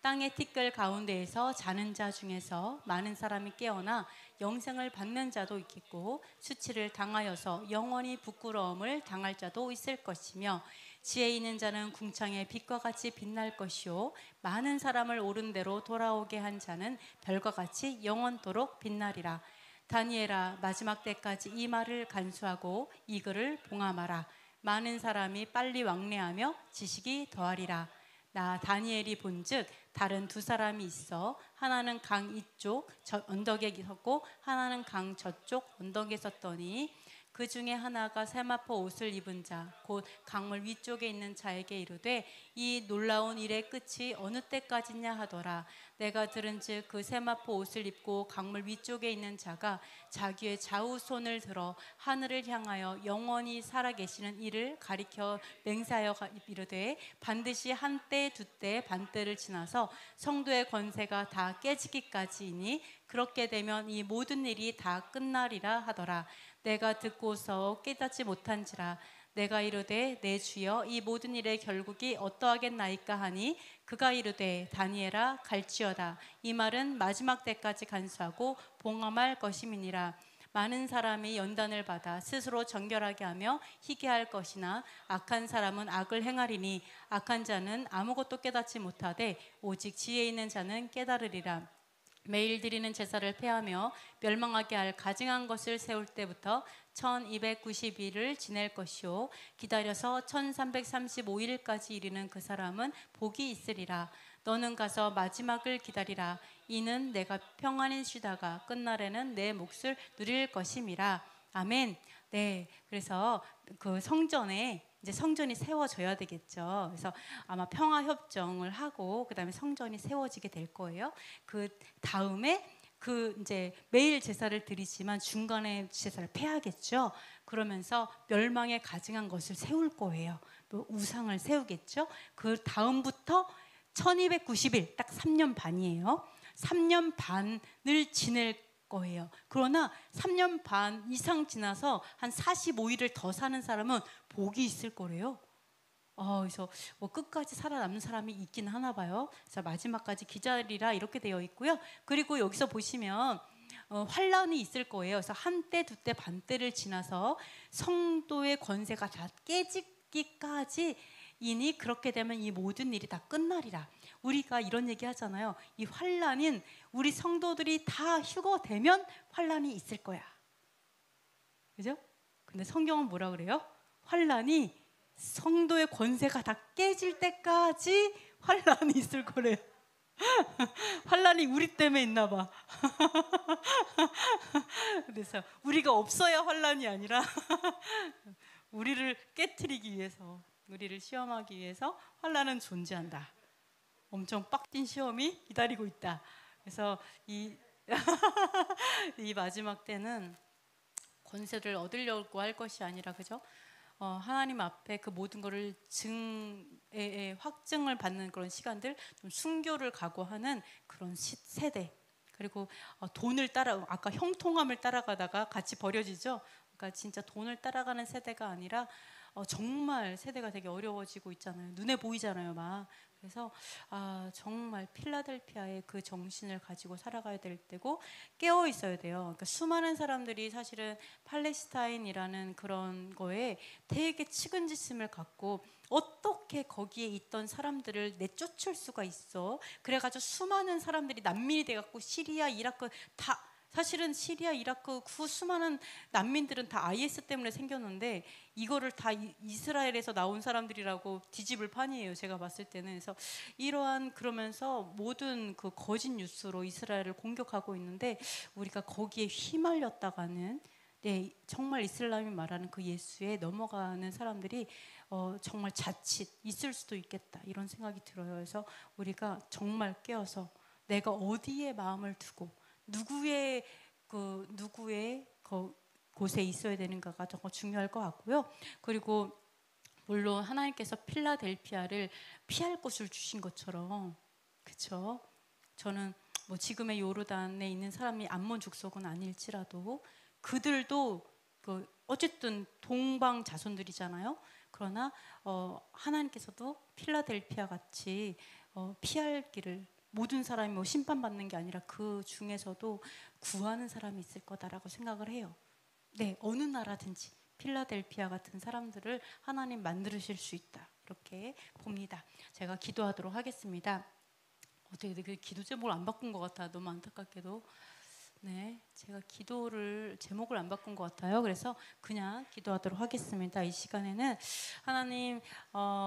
땅의 티끌 가운데에서 자는 자 중에서 많은 사람이 깨어나 영생을 받는 자도 있겠고 수치를 당하여서 영원히 부끄러움을 당할 자도 있을 것이며 지혜 있는 자는 궁창의 빛과 같이 빛날 것이요 많은 사람을 옳은 대로 돌아오게 한 자는 별과 같이 영원토록 빛나리라. 다니엘아, 마지막 때까지 이 말을 간수하고 이 글을 봉함하라. 많은 사람이 빨리 왕래하며 지식이 더하리라. 나 다니엘이 본즉 다른 두 사람이 있어 하나는 강 이쪽 언덕에 섰고 하나는 강 저쪽 언덕에 섰더니 그 중에 하나가 세마포 옷을 입은 자 곧 강물 위쪽에 있는 자에게 이르되 이 놀라운 일의 끝이 어느 때까지냐 하더라. 내가 들은즉 그 세마포 옷을 입고 강물 위쪽에 있는 자가 자기의 좌우 손을 들어 하늘을 향하여 영원히 살아계시는 이를 가리켜 맹세하여 이르되 반드시 한때 두때 반때를 지나서 성도의 권세가 다 깨지기까지이니 그렇게 되면 이 모든 일이 다 끝나리라 하더라. 내가 듣고서 깨닫지 못한지라. 내가 이르되 내 주여 이 모든 일의 결국이 어떠하겠나이까 하니 그가 이르되 다니엘아 갈지어다. 이 말은 마지막 때까지 간수하고 봉함할 것임이니라. 많은 사람이 연단을 받아 스스로 정결하게 하며 희게 할 것이나 악한 사람은 악을 행하리니 악한 자는 아무것도 깨닫지 못하되 오직 지혜 있는 자는 깨달으리라. 매일 드리는 제사를 폐하며 멸망하게 할 가증한 것을 세울 때부터 1290일을 지낼 것이요 기다려서 1335일까지 이르는 그 사람은 복이 있으리라. 너는 가서 마지막을 기다리라. 이는 내가 평안히 쉬다가 끝날에는 내 몫을 누릴 것임이라. 아멘. 네, 그래서 그 성전에 이제 성전이 세워져야 되겠죠. 그래서 아마 평화협정을 하고 그다음에 성전이 세워지게 될 거예요. 그 다음에 그 이제 매일 제사를 드리지만 중간에 제사를 폐하겠죠. 그러면서 멸망에 가증한 것을 세울 거예요. 또 우상을 세우겠죠. 그 다음부터 1290일 딱 3년 반이에요. 3년 반을 지낼 거예요. 그러나 3년 반 이상 지나서 한 45일을 더 사는 사람은 복이 있을 거래요. 그래서 뭐 끝까지 살아남는 사람이 있긴 하나 봐요. 그래서 마지막까지 기다리라 이렇게 되어 있고요. 그리고 여기서 보시면 환란이 있을 거예요. 그래서 한때, 두때, 반때를 지나서 성도의 권세가 다 깨지기까지 이니 그렇게 되면 이 모든 일이 다 끝나리라. 우리가 이런 얘기 하잖아요. 이 환란은 우리 성도들이 다 휴거되면 환란이 있을 거야. 그죠? 근데 성경은 뭐라 그래요? 환란이 성도의 권세가 다 깨질 때까지 환란이 있을 거래요. 환란이 우리 때문에 있나 봐. 그래서 우리가 없어야 환란이 아니라 우리를 깨트리기 위해서, 우리를 시험하기 위해서 환란은 존재한다. 엄청 빡친 시험이 기다리고 있다. 그래서 이 마지막 때는 권세를 얻으려고 할 것이 아니라, 그죠? 하나님 앞에 그 모든 것을 확증을 받는 그런 시간들, 좀 순교를 각오하는 그런 세대. 그리고 돈을 아까 형통함을 따라가다가 같이 버려지죠. 그러니까 진짜 돈을 따라가는 세대가 아니라 정말 세대가 되게 어려워지고 있잖아요. 눈에 보이잖아요, 막. 그래서 정말 필라델피아의 그 정신을 가지고 살아가야 될 때고 깨어 있어야 돼요. 그러니까 수많은 사람들이 사실은 팔레스타인이라는 그런 거에 되게 측은지심을 갖고 어떻게 거기에 있던 사람들을 내쫓을 수가 있어. 그래가지고 수많은 사람들이 난민이 돼갖고 시리아, 이라크 다, 사실은 시리아, 이라크 그 수많은 난민들은 다 IS 때문에 생겼는데 이거를 다 이스라엘에서 나온 사람들이라고 뒤집을 판이에요. 제가 봤을 때는. 그래서 이러한, 그러면서 모든 그 거짓 뉴스로 이스라엘을 공격하고 있는데 우리가 거기에 휘말렸다가는, 네, 정말 이슬람이 말하는 그 예수에 넘어가는 사람들이 정말 자칫 있을 수도 있겠다, 이런 생각이 들어요. 그래서 우리가 정말 깨어서 내가 어디에 마음을 두고 누구의 곳에 있어야 되는가가 정말 중요할 것 같고요. 그리고 물론 하나님께서 필라델피아를 피할 곳을 주신 것처럼, 그렇죠? 저는 뭐 지금의 요르단에 있는 사람이 암몬 족속은 아닐지라도 그들도 어쨌든 동방 자손들이잖아요. 그러나 하나님께서도 필라델피아 같이 피할 길을, 모든 사람이 뭐 심판받는 게 아니라 그 중에서도 구하는 사람이 있을 거다라고 생각을 해요. 네, 어느 나라든지 필라델피아 같은 사람들을 하나님 만드실 수 있다, 이렇게 봅니다. 제가 기도하도록 하겠습니다. 어떻게 그 기도 제목을 안 바꾼 것 같아. 너무 안타깝게도. 네, 제가 기도를 제목을 안 바꾼 것 같아요. 그래서 그냥 기도하도록 하겠습니다. 이 시간에는 하나님,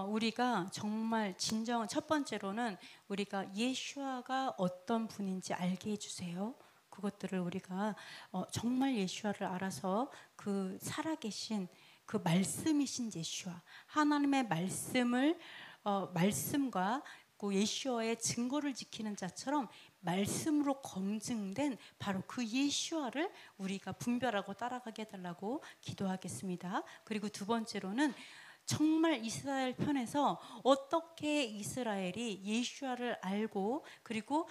우리가 정말 진정, 첫 번째로는 우리가 예수아가 어떤 분인지 알게 해주세요. 그것들을 우리가 정말 예수아를 알아서 그 살아계신 그 말씀이신 예수아, 하나님의 말씀을 말씀과 그 예수아의 증거를 지키는 자처럼 말씀으로 검증된 바로 그 예수아를 우리가 분별하고 따라가게 해달라고 기도하겠습니다. 그리고 두 번째로는 정말 이스라엘 편에서 어떻게 이스라엘이 예수아를 알고, 그리고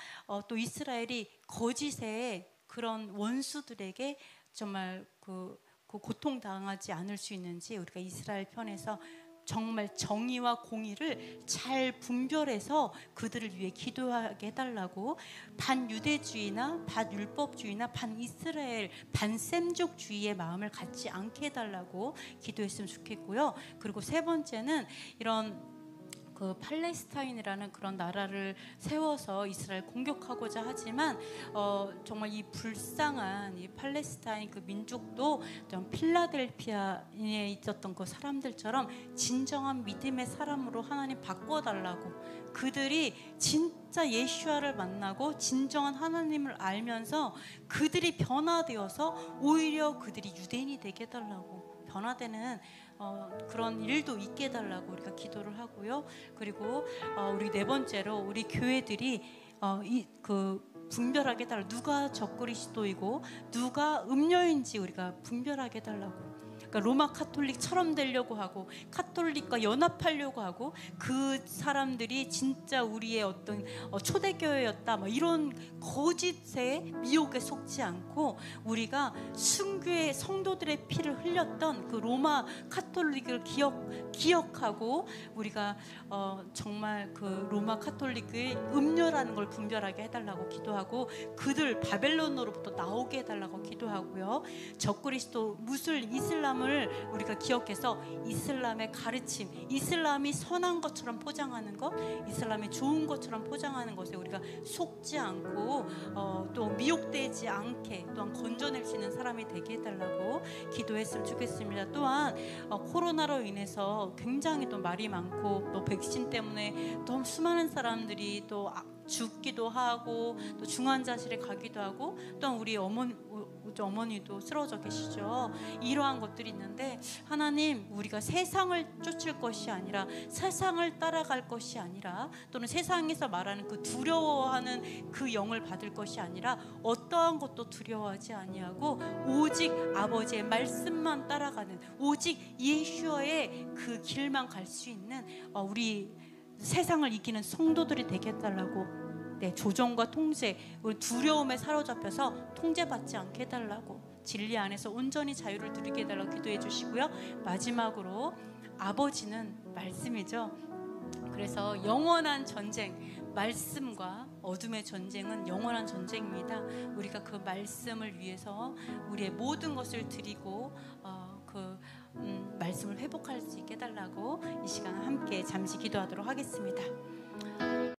또 이스라엘이 거짓의 그런 원수들에게 정말 그 고통당하지 않을 수 있는지 우리가 이스라엘 편에서 정말 정의와 공의를 잘 분별해서 그들을 위해 기도하게 해달라고, 반유대주의나 반율법주의나 반이스라엘 반셈족주의의 마음을 갖지 않게 해달라고 기도했으면 좋겠고요. 그리고 세 번째는 이런 그 팔레스타인이라는 그런 나라를 세워서 이스라엘 공격하고자 하지만 정말 이 불쌍한 이 팔레스타인 그 민족도 좀 필라델피아에 있었던 그 사람들처럼 진정한 믿음의 사람으로 하나님 바꿔달라고, 그들이 진짜 예수아를 만나고 진정한 하나님을 알면서 그들이 변화되어서 오히려 그들이 유대인이 되게 해달라고, 변화되는 그런 일도 있게 해달라고 우리가 기도를 하고요. 그리고 우리 네 번째로 우리 교회들이 분별하게 해달라고, 누가 적그리스도이고 누가 음료인지 우리가 분별하게 해달라고. 그러니까 로마 카톨릭처럼 되려고 하고 카톨릭과 연합하려고 하고 그 사람들이 진짜 우리의 어떤 초대교회였다 뭐 이런 거짓의 미혹에 속지 않고, 우리가 순교의 성도들의 피를 흘렸던 그 로마 카톨릭을 기억하고 우리가 정말 그 로마 카톨릭의 음료라는 걸 분별하게 해달라고 기도하고, 그들 바벨론으로부터 나오게 해달라고 기도하고요. 적그리스도 무슬림 이슬람을 우리가 기억해서 이슬람의 가르침, 이슬람이 선한 것처럼 포장하는 것, 이슬람이 좋은 것처럼 포장하는 것에 우리가 속지 않고 또 미혹되지 않게 또한 건져낼 수 있는 사람이 되게 해달라고 기도했으면 좋겠습니다. 또한 코로나로 인해서 굉장히 또 말이 많고 또 백신 때문에 또 수많은 사람들이 또 죽기도 하고 또 중환자실에 가기도 하고, 또한 우리 어머니도 쓰러져 계시죠. 이러한 것들이 있는데, 하나님, 우리가 세상을 쫓을 것이 아니라, 세상을 따라갈 것이 아니라, 또는 세상에서 말하는 그 두려워하는 그 영을 받을 것이 아니라 어떠한 것도 두려워하지 아니하고 오직 아버지의 말씀만 따라가는, 오직 예수의 그 길만 갈 수 있는 우리 세상을 이기는 성도들이 되게 해달라고. 네, 조정과 통제, 우리 두려움에 사로잡혀서 통제받지 않게 해달라고, 진리 안에서 온전히 자유를 누리게 해달라고 기도해 주시고요. 마지막으로 아버지는 말씀이죠. 그래서 영원한 전쟁, 말씀과 어둠의 전쟁은 영원한 전쟁입니다. 우리가 그 말씀을 위해서 우리의 모든 것을 드리고 말씀을 회복할 수 있게 해달라고 이 시간 함께 잠시 기도하도록 하겠습니다.